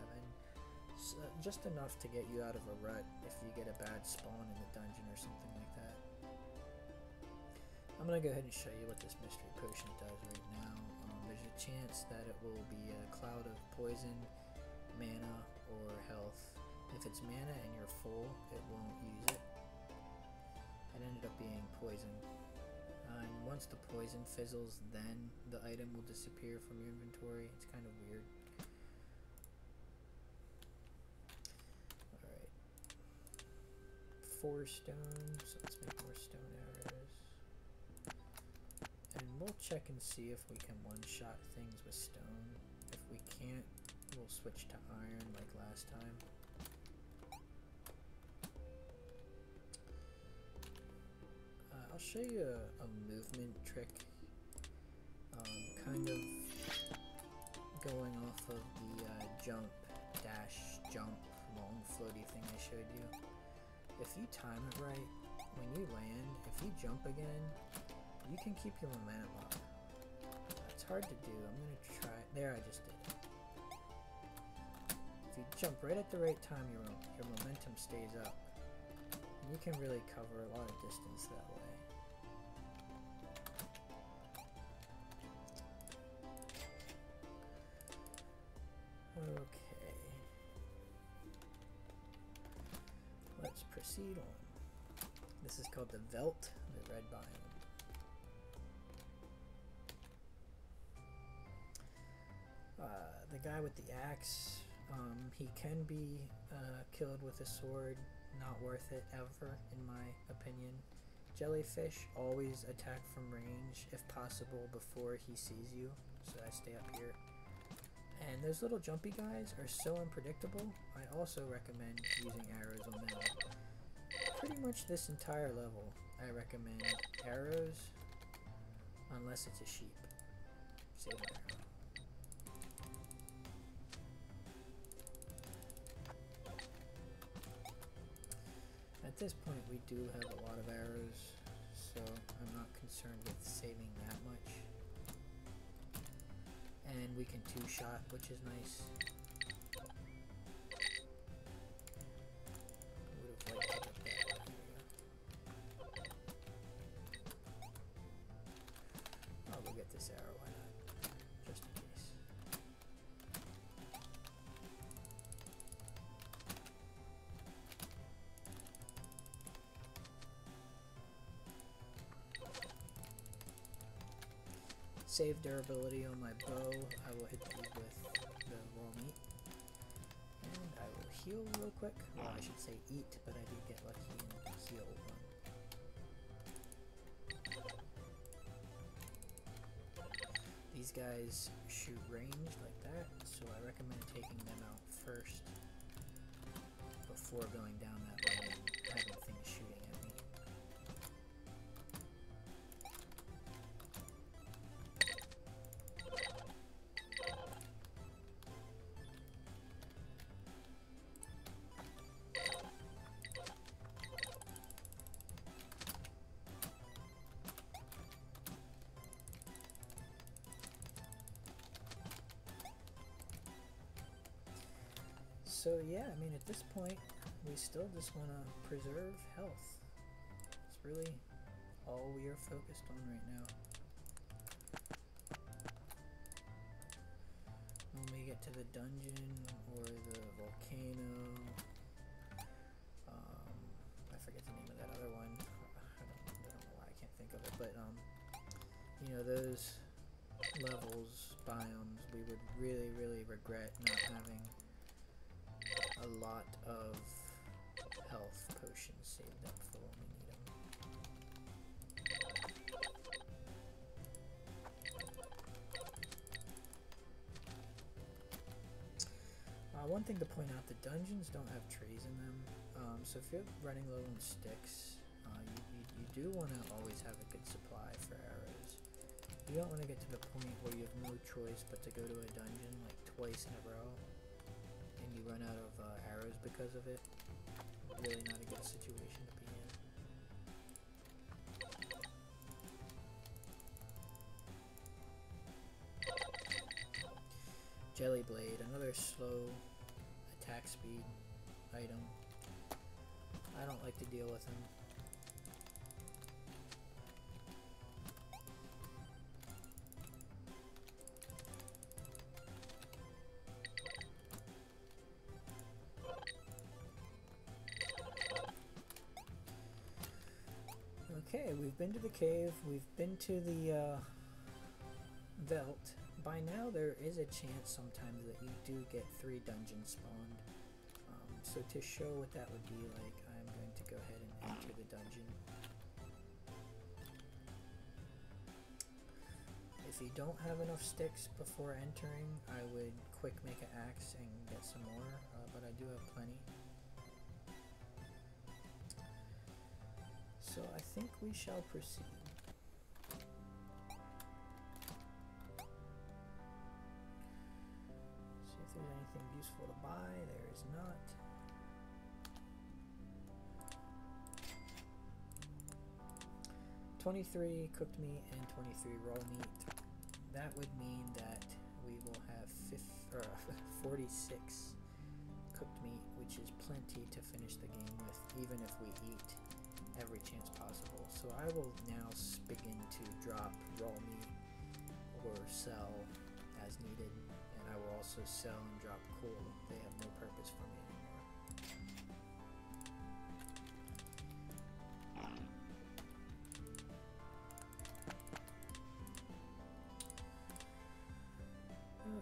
S1: So, just enough to get you out of a rut if you get a bad spawn in the dungeon or something like that. I'm gonna go ahead and show you what this mystery potion does right now. There's a chance that it will be a cloud of poison, mana, or health, If it's mana and you're full, it won't use it. It ended up being poison. And once the poison fizzles, then the item will disappear from your inventory. It's kind of weird. Alright. 4 stones. So let's make more stone arrows. And we'll check and see if we can one-shot things with stone. If we can't, we'll switch to iron like last time. I'll show you a movement trick, kind of going off of the jump, dash, jump, long floaty thing I showed you. If you time it right, when you land, if you jump again, you can keep your momentum up. It's hard to do. I'm going to try. There, I just did it. If you jump right at the right time, your momentum stays up. And you can really cover a lot of distance that way. Okay. Let's proceed on. This is called the Veld, the red biome. The guy with the axe, he can be killed with a sword. Not worth it ever, in my opinion. Jellyfish always attack from range, if possible, before he sees you. So I stay up here. And those little jumpy guys are so unpredictable. I also recommend using arrows on them. Pretty much this entire level, I recommend arrows, unless it's a sheep. Save an arrow. At this point, we do have a lot of arrows, so I'm not concerned with saving that much. And we can two-shot, which is nice. Would have liked to get that. I'll go get this arrow, why not? Just in case. Save durability on my bow. I will hit these with the raw meat. And I will heal real quick. Well, I should say eat, but I did get lucky and heal one. These guys shoot ranged like that, so I recommend taking them out first before going down that way and having things shooting at me. So yeah, I mean at this point, we still just want to preserve health. It's really all we are focused on right now. When we get to the dungeon or the volcano, I forget the name of that other one. I don't know why I can't think of it, but you know, those levels, biomes, we would really regret not having a lot of health potions saved up for when we need them. One thing to point out, the dungeons don't have trees in them, so if you're running low on sticks, you do want to always have a good supply for arrows. You don't want to get to the point where you have no choice but to go to a dungeon like twice in a row and you run out of arrows because of it. Really not a good situation to be in. Jelly Blade, another slow attack speed item. I don't like to deal with him. Okay, we've been to the cave, we've been to the Velt. By now there is a chance sometimes that you do get 3 dungeons spawned. So to show what that would be like, I'm going to go ahead and enter the dungeon. If you don't have enough sticks before entering, I would quick make an axe and get some more, but I do have plenty. So I think we shall proceed. See if there's anything useful to buy. There is not. $23 cooked meat and 23 raw meat. That would mean that we will have 46 cooked meat, which is plenty to finish the game with, even if we eat every chance possible. So I will now begin to drop raw meat or sell as needed, and I will also sell and drop coal. They have no purpose for me anymore.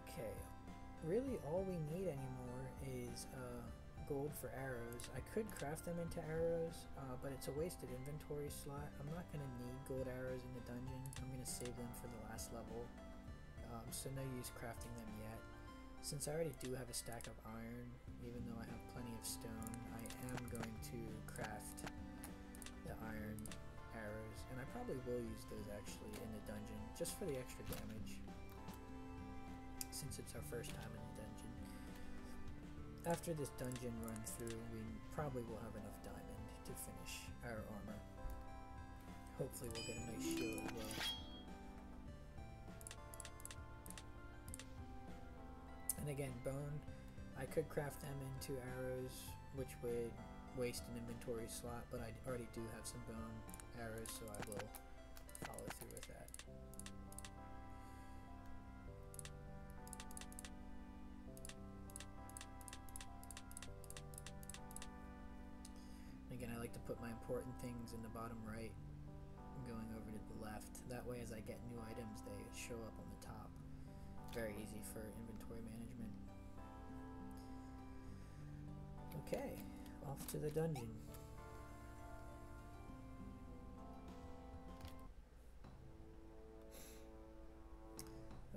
S1: Okay, really all we need anymore is gold for arrows. I could craft them into arrows, but it's a wasted inventory slot. I'm not going to need gold arrows in the dungeon. I'm going to save them for the last level, so no use crafting them yet. Since I already do have a stack of iron, even though I have plenty of stone, I am going to craft the iron arrows, and I probably will use those actually in the dungeon, just for the extra damage, since it's our first time in the dungeon. After this dungeon run through, we probably will have enough diamond to finish our armor. Hopefully we'll get a nice shield as well. And again, bone, I could craft them into arrows, which would waste an inventory slot, but I already do have some bone arrows, so I will follow through with that. Again, I like to put my important things in the bottom right, going over to the left. That way, as I get new items, they show up on the top. Very easy for inventory management. Okay, off to the dungeon.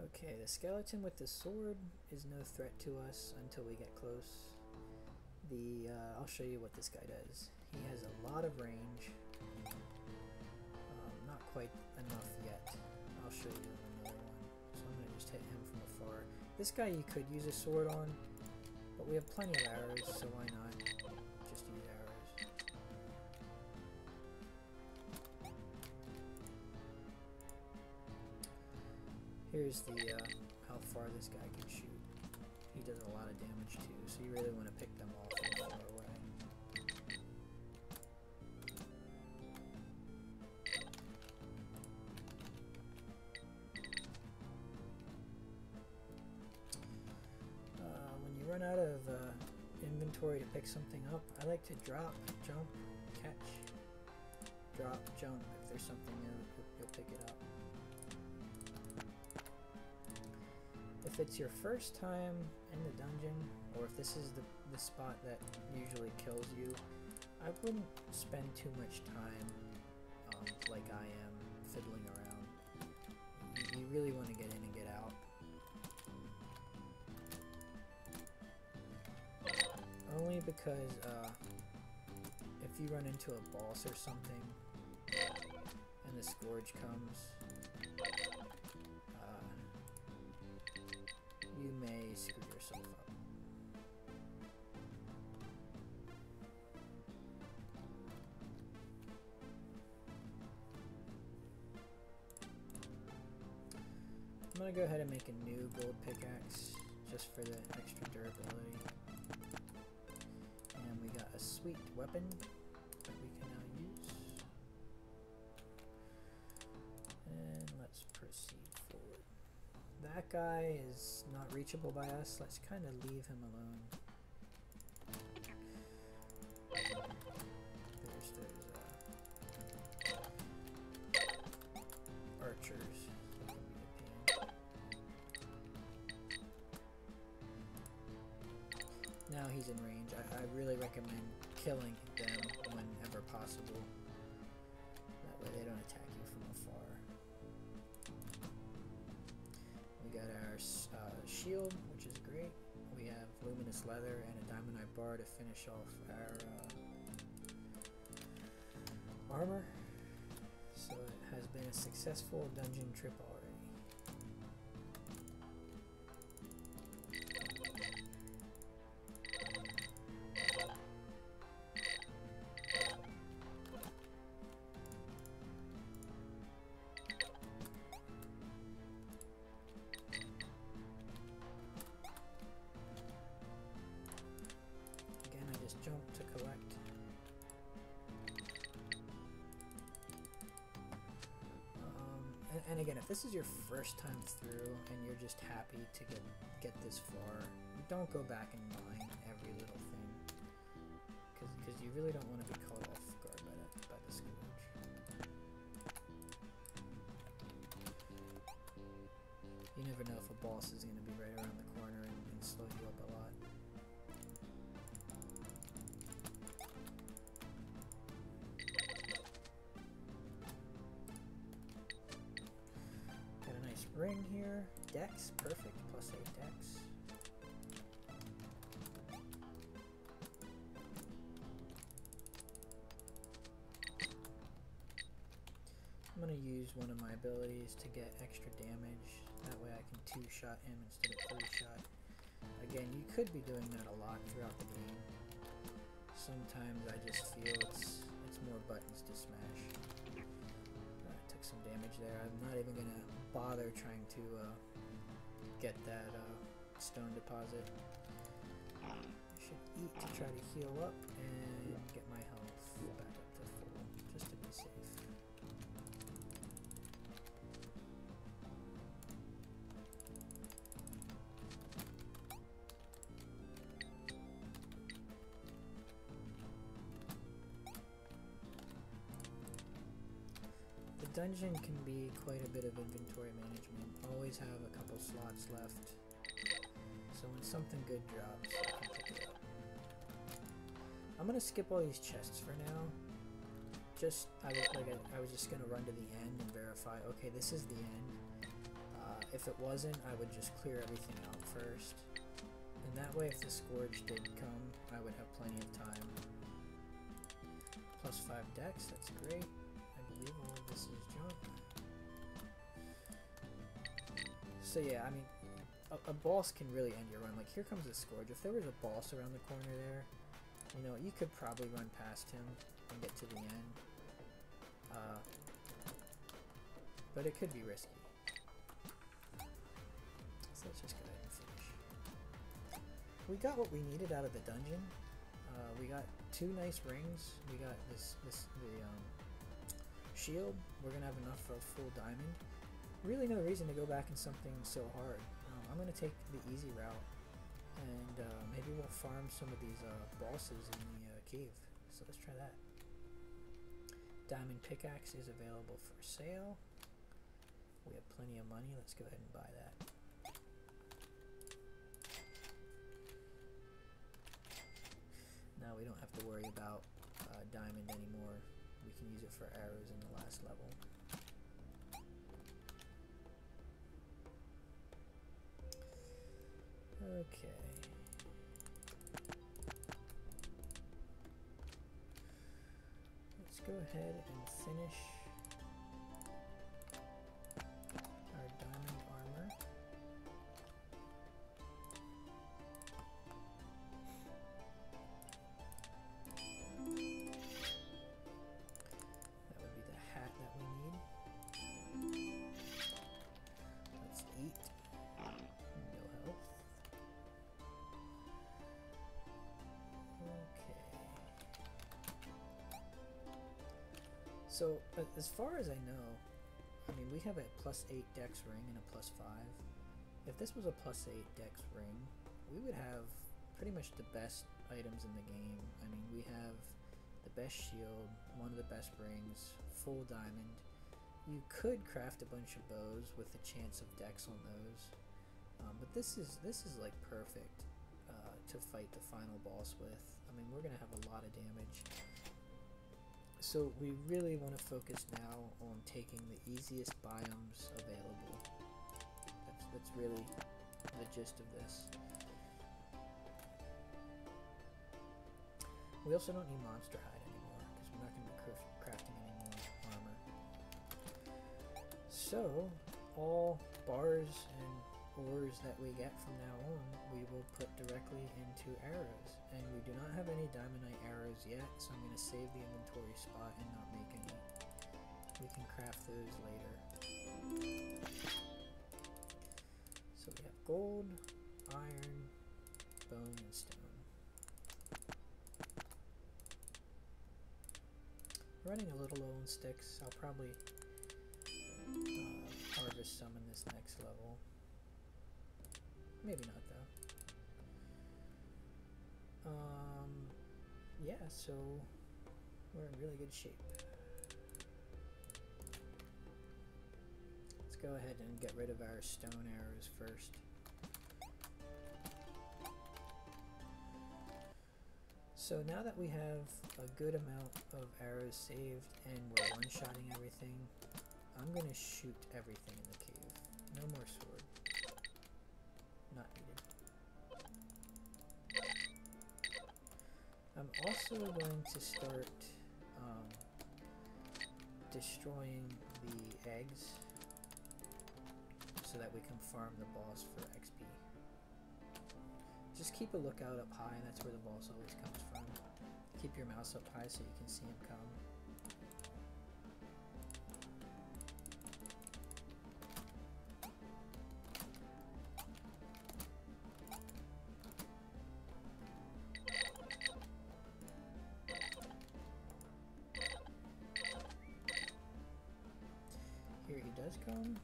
S1: Okay, the skeleton with the sword is no threat to us until we get close. I'll show you what this guy does. He has a lot of range. Not quite enough yet. I'll show you another one. So I'm going to just hit him from afar. This guy you could use a sword on, but we have plenty of arrows, so why not just use arrows. Here's how far this guy can shoot. He does a lot of damage too, so you really want to pick them off from far away. When you run out of inventory to pick something up, I like to drop, jump, catch, drop, jump. If there's something there, you'll pick it up. If it's your first time in the dungeon, or if this is the spot that usually kills you, I wouldn't spend too much time like I am fiddling around. You really want to get in and get out. Only because if you run into a boss or something and the scourge comes, you may screw yourself up. I'm going to go ahead and make a new gold pickaxe just for the extra durability. And we got a sweet weapon that we can now use. And let's proceed forward. That guy is not reachable by us. Let's kind of leave him alone. There's those he's in range, I really recommend killing them whenever possible. That way they don't attack you from afar. We got our shield, which is great. We have luminous leather and a diamondite bar to finish off our armor. So it has been a successful dungeon trip already. Again, I just jump to collect. And again, if this is your first time through and you're just happy to get this far, don't go back and mine every little thing, because you really don't want to be caught off guard by the scourge. You never know if a boss is going to be right around the corner and slow you up a lot. Ring here, dex, perfect, +8 dex. I'm going to use one of my abilities to get extra damage, that way I can 2-shot him instead of 3-shot. Again, you could be doing that a lot throughout the game. Sometimes I just feel it's more buttons to smash. Took some damage there. I'm not even going to bother trying to get that stone deposit. I should eat to try to heal up and get my health back up to full, just to be safe. The dungeon can be quite a bit of inventory management. Always have a couple slots left, so when something good drops, I can pick it up. I'm gonna skip all these chests for now. I was just gonna run to the end and verify. Okay, this is the end. If it wasn't, I would just clear everything out first, and that way, if the scourge did come, I would have plenty of time. +5 dex, that's great. I believe all of this is junk. So yeah, I mean, a boss can really end your run. Like, here comes the scourge. If there was a boss around the corner there, you know, you could probably run past him and get to the end. But it could be risky. So let's just go ahead and finish. We got what we needed out of the dungeon. We got 2 nice rings. We got the shield. We're gonna have enough for a full diamond. Really no reason to go back in something so hard. I'm gonna take the easy route, and maybe we'll farm some of these bosses in the cave. So let's try that. Diamond pickaxe is available for sale. We have plenty of money. Let's go ahead and buy that. Now we don't have to worry about diamond anymore. We can use it for arrows in the last level. Okay. Let's go ahead and finish our diamond armor. That would be the hat that we need. Let's eat. No health. Okay. So, as far as I know, I mean, we have a +8 dex ring and a +5. If this was a +8 dex ring, we would have pretty much the best items in the game. I mean, we have the best shield, one of the best rings, full diamond. You could craft a bunch of bows with a chance of dex on those, but this is like perfect to fight the final boss with. I mean, we're going to have a lot of damage. So we really want to focus now on taking the easiest biomes available. That's really the gist of this. We also don't need monster hide anymore because we're not going to be crafting any more armor. So all bars and ores that we get from now on, we will put directly into arrows. And we do not have any diamondite arrows yet, so I'm going to save the inventory spot and not make any. We can craft those later. So we have gold, iron, bone, and stone. Running a little low on sticks. I'll probably harvest some in this next level. Maybe not though. Yeah, so we're in really good shape. Let's go ahead and get rid of our stone arrows first. So now that we have a good amount of arrows saved and we're one-shotting everything, I'm going to shoot everything in the cave. No more sword. Not needed. I'm also going to start destroying the eggs so that we can farm the boss for XP. Just keep a lookout up high, that's where the boss always comes from. Keep your mouse up high so you can see him come. Here he does come.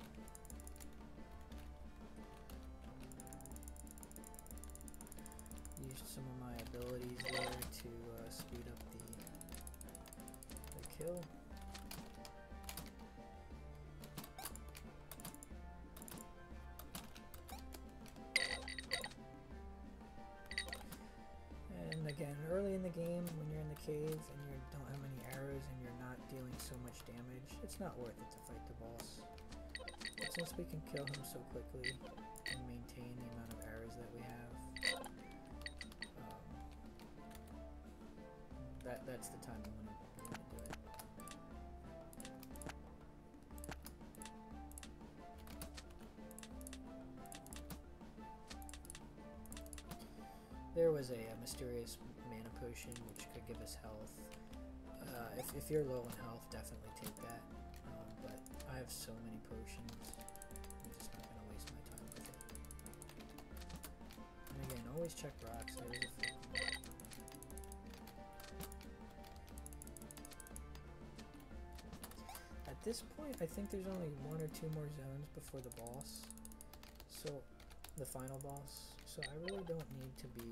S1: Used some of my abilities there to speed up the kill. And again, early in the game, when you're in the cave and you don't have many arrows and you're not dealing so much damage, it's not worth it to fight the boss. But since we can kill him so quickly and maintain the amount of arrows that we have, that's the time you want to do it. There was a mysterious mana potion which could give us health. If you're low on health, definitely take that. But I have so many potions, I'm just not going to waste my time with it. And again, always check rocks. There is a food. At this point, I think there's only 1 or 2 more zones before the boss. So, the final boss. So I really don't need to be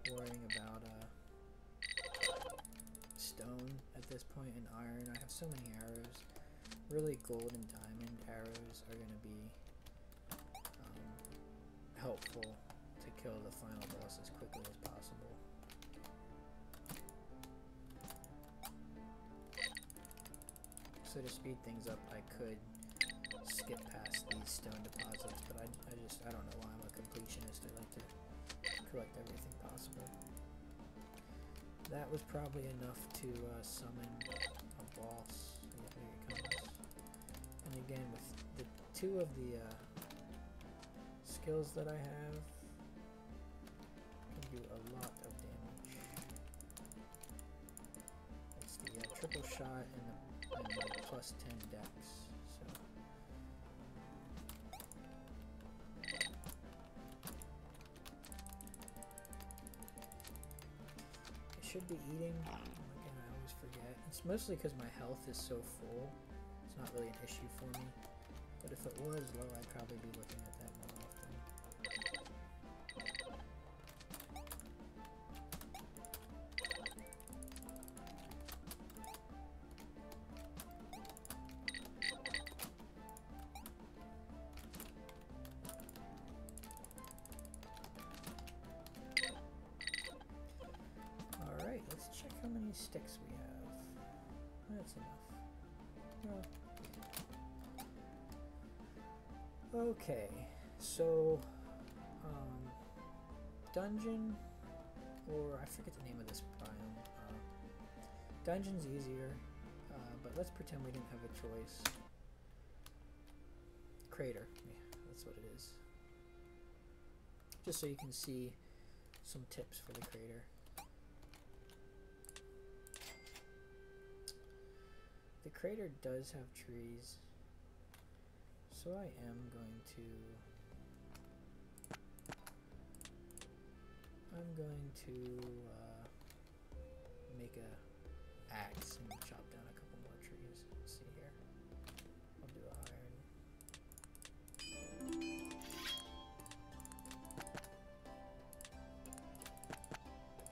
S1: worrying about stone at this point and iron. I have so many arrows. Really, gold and diamond arrows are going to be helpful to kill the final boss as quickly as possible. So to speed things up, I could skip past these stone deposits, but I don't know why I'm a completionist. I like to collect everything possible. That was probably enough to summon a boss. Yeah, here he comes. And again, with the 2 of the skills that I have, can do a lot of damage. It's the triple shot and the plus 10 dex. So I should be eating. Again, I always forget. It's mostly because my health is so full. It's not really an issue for me. But if it was low, I'd probably be looking at that more often. That's enough. Okay, so dungeon, or I forget the name of this biome. Dungeon's easier, but let's pretend we didn't have a choice. Crater, yeah, that's what it is. Just so you can see some tips for the crater. The crater does have trees, so I am going to make a axe and chop down a couple more trees. Let's see here. I'll do iron.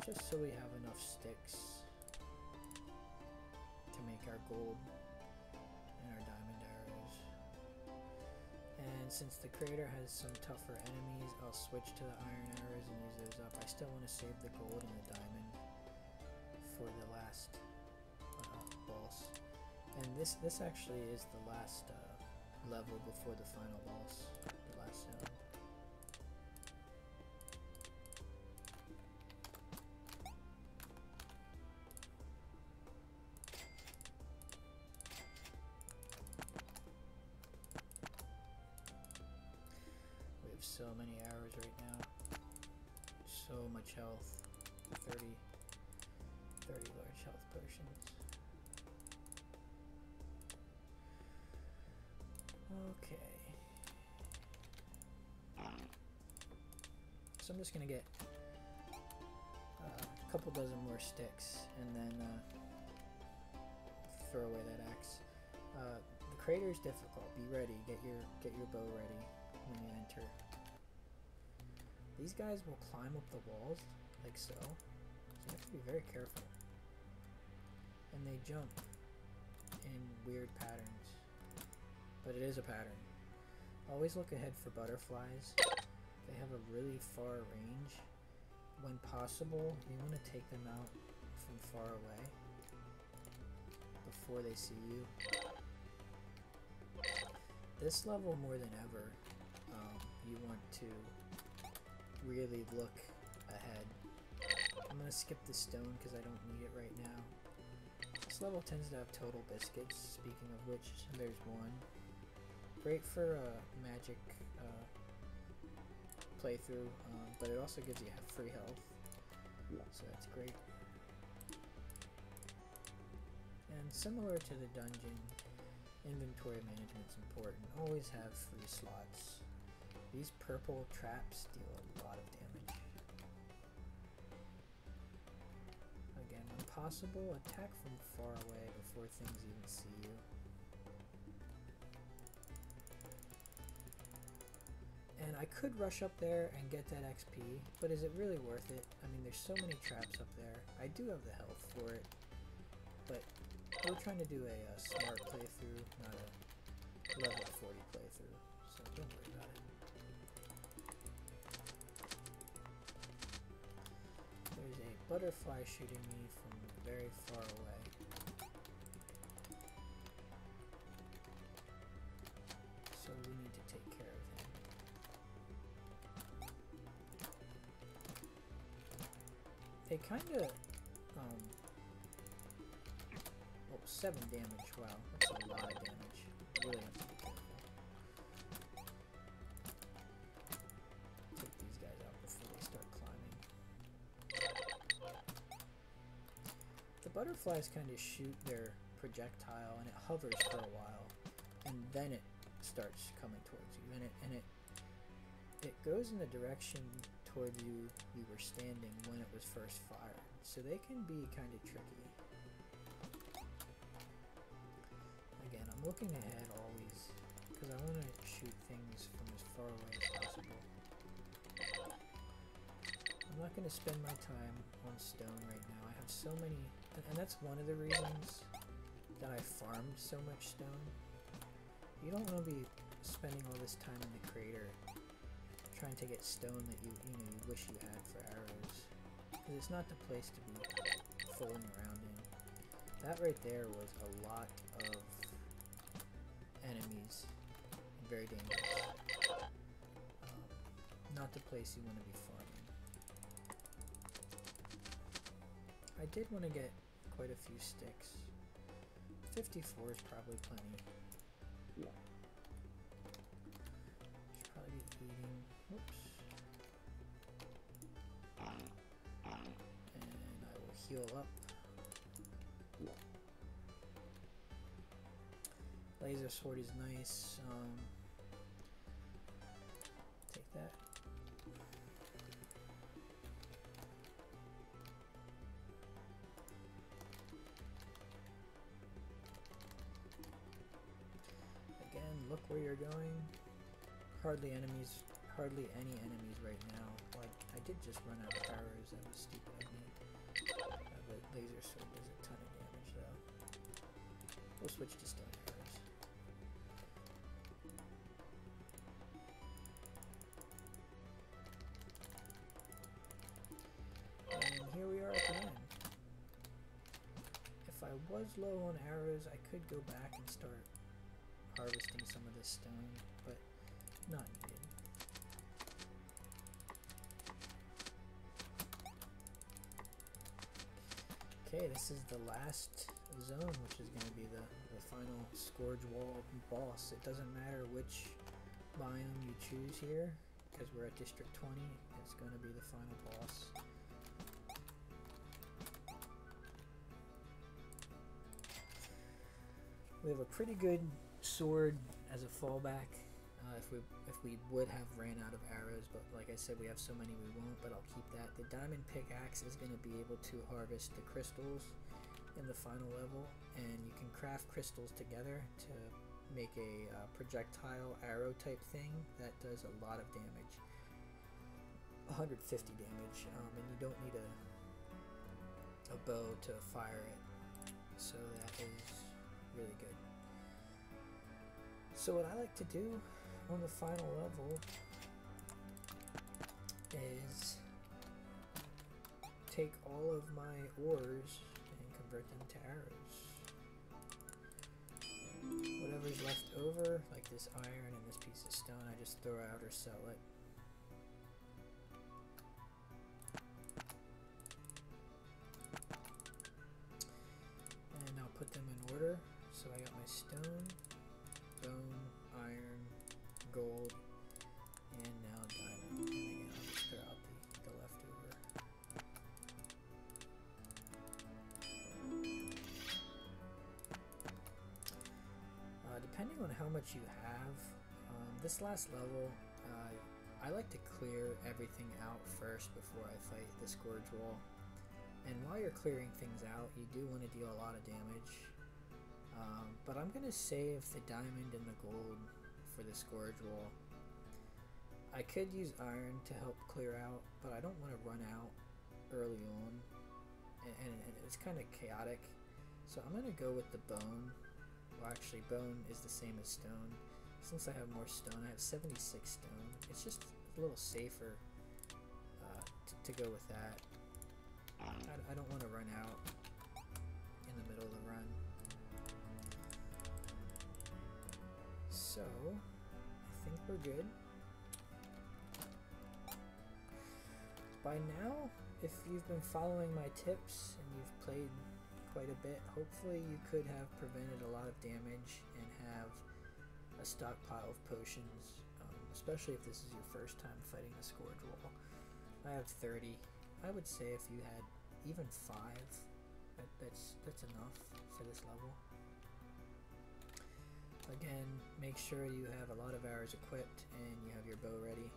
S1: Just so we have enough sticks to make our gold and our diamond arrows. And since the crater has some tougher enemies, I'll switch to the iron arrows and use those up. I still want to save the gold and the diamond for the last boss. And this actually is the last level before the final boss, the last zone. We have so many arrows right now. So much health. 30 large health potions. Okay. So I'm just gonna get a couple dozen more sticks and then throw away that axe. The crater is difficult. Be ready. Get your bow ready when you enter. These guys will climb up the walls like so. So you have to be very careful. And they jump in weird patterns. But it is a pattern. Always look ahead for butterflies. They have a really far range. When possible, you want to take them out from far away before they see you. This level more than ever, you want to really look ahead. I'm going to skip the stone because I don't need it right now. This level tends to have total biscuits, speaking of which, there's one. Great for magic playthrough, but it also gives you free health, so that's great. And similar to the dungeon, inventory management's important. Always have free slots. These purple traps deal a lot of damage. Again, when possible, attack from far away before things even see you. And I could rush up there and get that XP, but is it really worth it? I mean, there's so many traps up there. I do have the health for it, but we're trying to do a smart playthrough, not a level 40 playthrough, so don't worry about it. There's a butterfly shooting me from very far away. So we need to take care of him. They kinda, oh, 7 damage, wow, that's a lot of damage. Really have to be careful. Take these guys out before they start climbing. The butterflies kind of shoot their projectile and it hovers for a while, and then it starts coming towards you, and it goes in the direction towards you were standing when it was first fired, so they can be kind of tricky. Again, I'm looking ahead always because I want to shoot things from as far away as possible. I'm not going to spend my time on stone right now. I have so many, and that's one of the reasons that I farmed so much stone. You don't want to be spending all this time in the crater trying to get stone that you wish you had for arrows, because it's not the place to be fooling around in. That right there was a lot of enemies. Very dangerous. Not the place you want to be farming. I did want to get quite a few sticks. 54 is probably plenty. Should probably be eating. Whoops. And I will heal up. Laser sword is nice. Take that. Again, look where you're going. Hardly any enemies right now. Like, I did just run out of arrows. That was stupid of me. But laser sword does a ton of damage though. We'll switch to stone arrows. And here we are at the end. If I was low on arrows, I could go back and start harvesting some of this stone, but not needed. Okay, this is the last zone, which is going to be the final Scourge Wall boss. It doesn't matter which biome you choose here, because we're at District 20, it's going to be the final boss. We have a pretty good sword as a fallback. If we would have ran out of arrows, but like I said, we have so many we won't, but I'll keep that. The diamond pickaxe is going to be able to harvest the crystals in the final level, and you can craft crystals together to make a projectile arrow type thing that does a lot of damage. 150 damage, and you don't need a bow to fire it, so that is really good. So what I like to do on the final level is take all of my ores and convert them to arrows. Whatever's left over, like this iron and this piece of stone, I just throw out or sell it. And I'll put them in order. So I got my stone, bone, iron, gold, and now diamond. And again, I'll just throw out the leftover. Depending on how much you have, this last level, I like to clear everything out first before I fight the Scourge Wall. And while you're clearing things out, you do want to deal a lot of damage. But I'm going to save the diamond and the gold for the Scourge Wall. I could use iron to help clear out, but I don't want to run out early on. And it's kind of chaotic. So I'm going to go with the bone. Well, actually, bone is the same as stone. Since I have more stone, I have 76 stone. It's just a little safer to go with that. I don't want to run out in the middle of the run. So, I think we're good. By now, if you've been following my tips and you've played quite a bit, hopefully you could have prevented a lot of damage and have a stockpile of potions, especially if this is your first time fighting the Scourge Wall. I have 30. I would say if you had even 5, that's enough for this level. Again, make sure you have a lot of arrows equipped and you have your bow ready.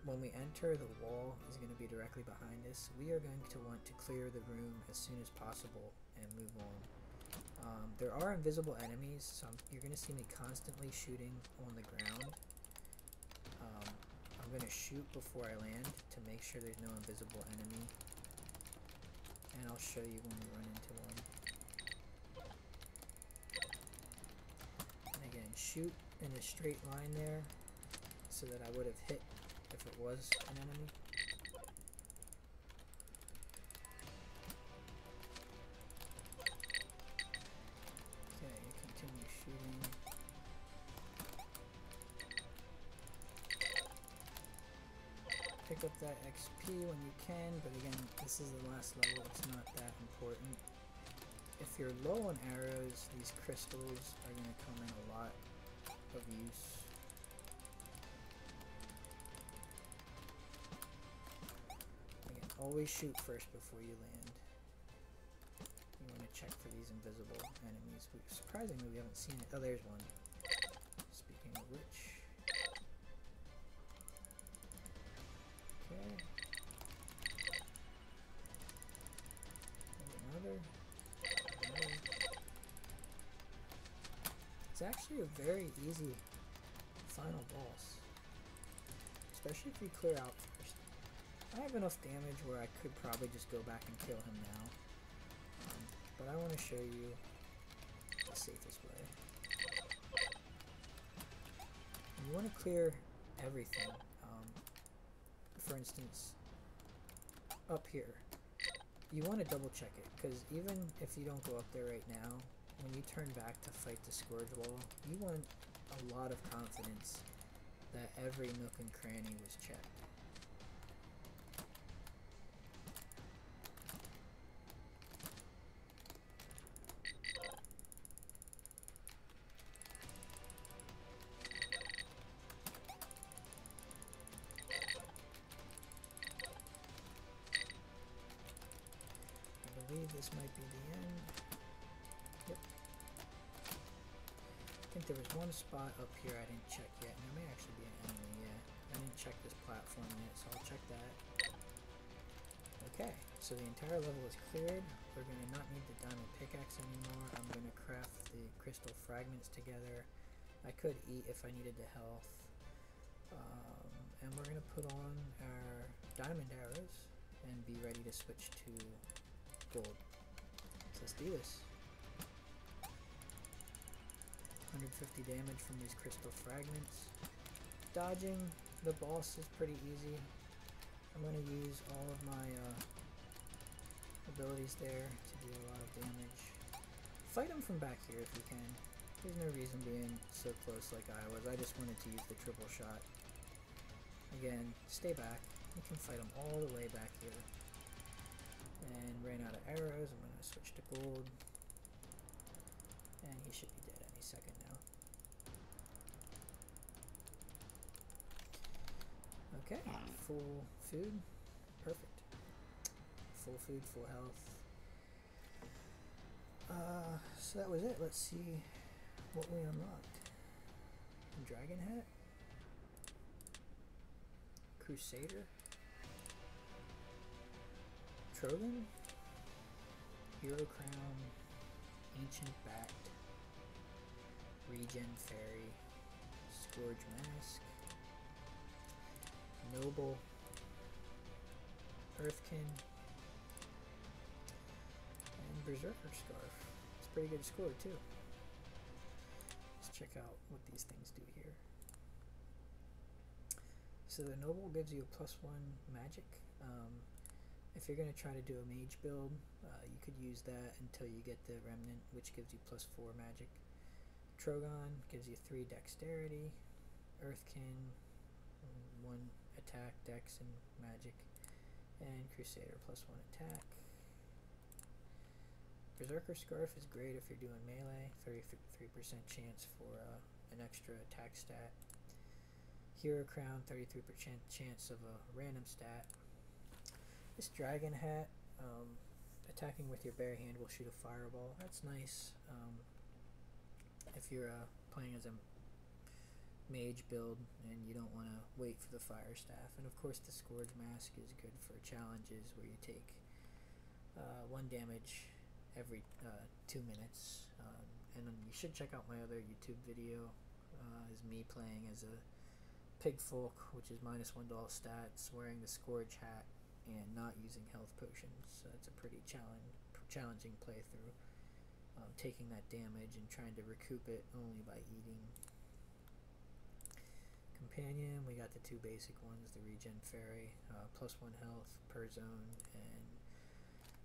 S1: When we enter, the wall is going to be directly behind us. We are going to want to clear the room as soon as possible and move on. There are invisible enemies, so you're going to see me constantly shooting on the ground. I'm going to shoot before I land to make sure there's no invisible enemy. And I'll show you when we run into one. And again, shoot in a straight line there so that I would have hit if it was an enemy. pick up that XP when you can, but again, this is the last level, it's not that important. If you're low on arrows, these crystals are going to come in a lot of use. Again, always shoot first before you land. You want to check for these invisible enemies. Surprisingly, we haven't seen it. Oh, there's one. Speaking of which. Okay. Another. It's actually a very easy final boss, especially if you clear out first. I have enough damage where I could probably just go back and kill him now, but I want to show you the safest way. You want to clear everything. For instance, up here, you want to double check it, because even if you don't go up there right now, when you turn back to fight the Scourge Wall, you want a lot of confidence that every nook and cranny was checked. I believe this might be the end. Yep. I think there was one spot up here I didn't check yet, and there may actually be an enemy, yeah. I didn't check this platform yet, so I'll check that. Okay, so the entire level is cleared. We're going to not need the diamond pickaxe anymore. I'm going to craft the crystal fragments together. I could eat if I needed the health. And we're going to put on our diamond arrows and be ready to switch to gold. So let's do this. 150 damage from these crystal fragments. Dodging the boss is pretty easy. I'm going to use all of my abilities there to do a lot of damage. Fight them from back here if you can. There's no reason being so close like I was. I just wanted to use the triple shot. Again, stay back. You can fight them all the way back here. And ran out of arrows. I'm going to switch to gold. And he should be dead any second now. Okay, full food. Perfect. Full food, full health. So that was it. Let's see what we unlocked. Dragon hat. Crusader. Trogan. Hero crown. Ancient bat. Regen fairy. Scourge mask. Noble. Earthkin. And Berserker scarf. It's a pretty good score too. Let's check out what these things do here. So the Noble gives you a +1 magic. If you're going to try to do a mage build, you could use that until you get the Remnant, which gives you +4 magic. Trogon gives you 3 dexterity. Earthkin, 1 attack, dex, and magic. And Crusader +1 attack. Berserker Scarf is great if you're doing melee, 33% chance for an extra attack stat. Hero Crown, 33% chance of a random stat. This Dragon Hat, attacking with your bare hand will shoot a fireball. That's nice if you're playing as a mage build and you don't want to wait for the fire staff. And of course the Scourge Mask is good for challenges where you take 1 damage every 2 minutes. And you should check out my other YouTube video, is me playing as a Pigfolk, which is -1 to all stats, wearing the Scourge hat and not using health potions. So it's a pretty challenging playthrough, taking that damage and trying to recoup it only by eating. Companion, we got the 2 basic ones, the Regen Fairy, +1 health per zone, and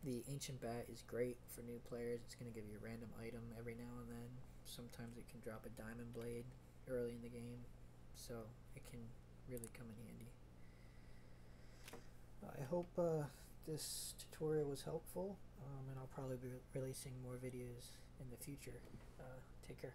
S1: the Ancient Bat is great for new players. It's going to give you a random item every now and then. Sometimes it can drop a diamond blade early in the game, so it can really come in handy. I hope this tutorial was helpful, and I'll probably be releasing more videos in the future. Take care.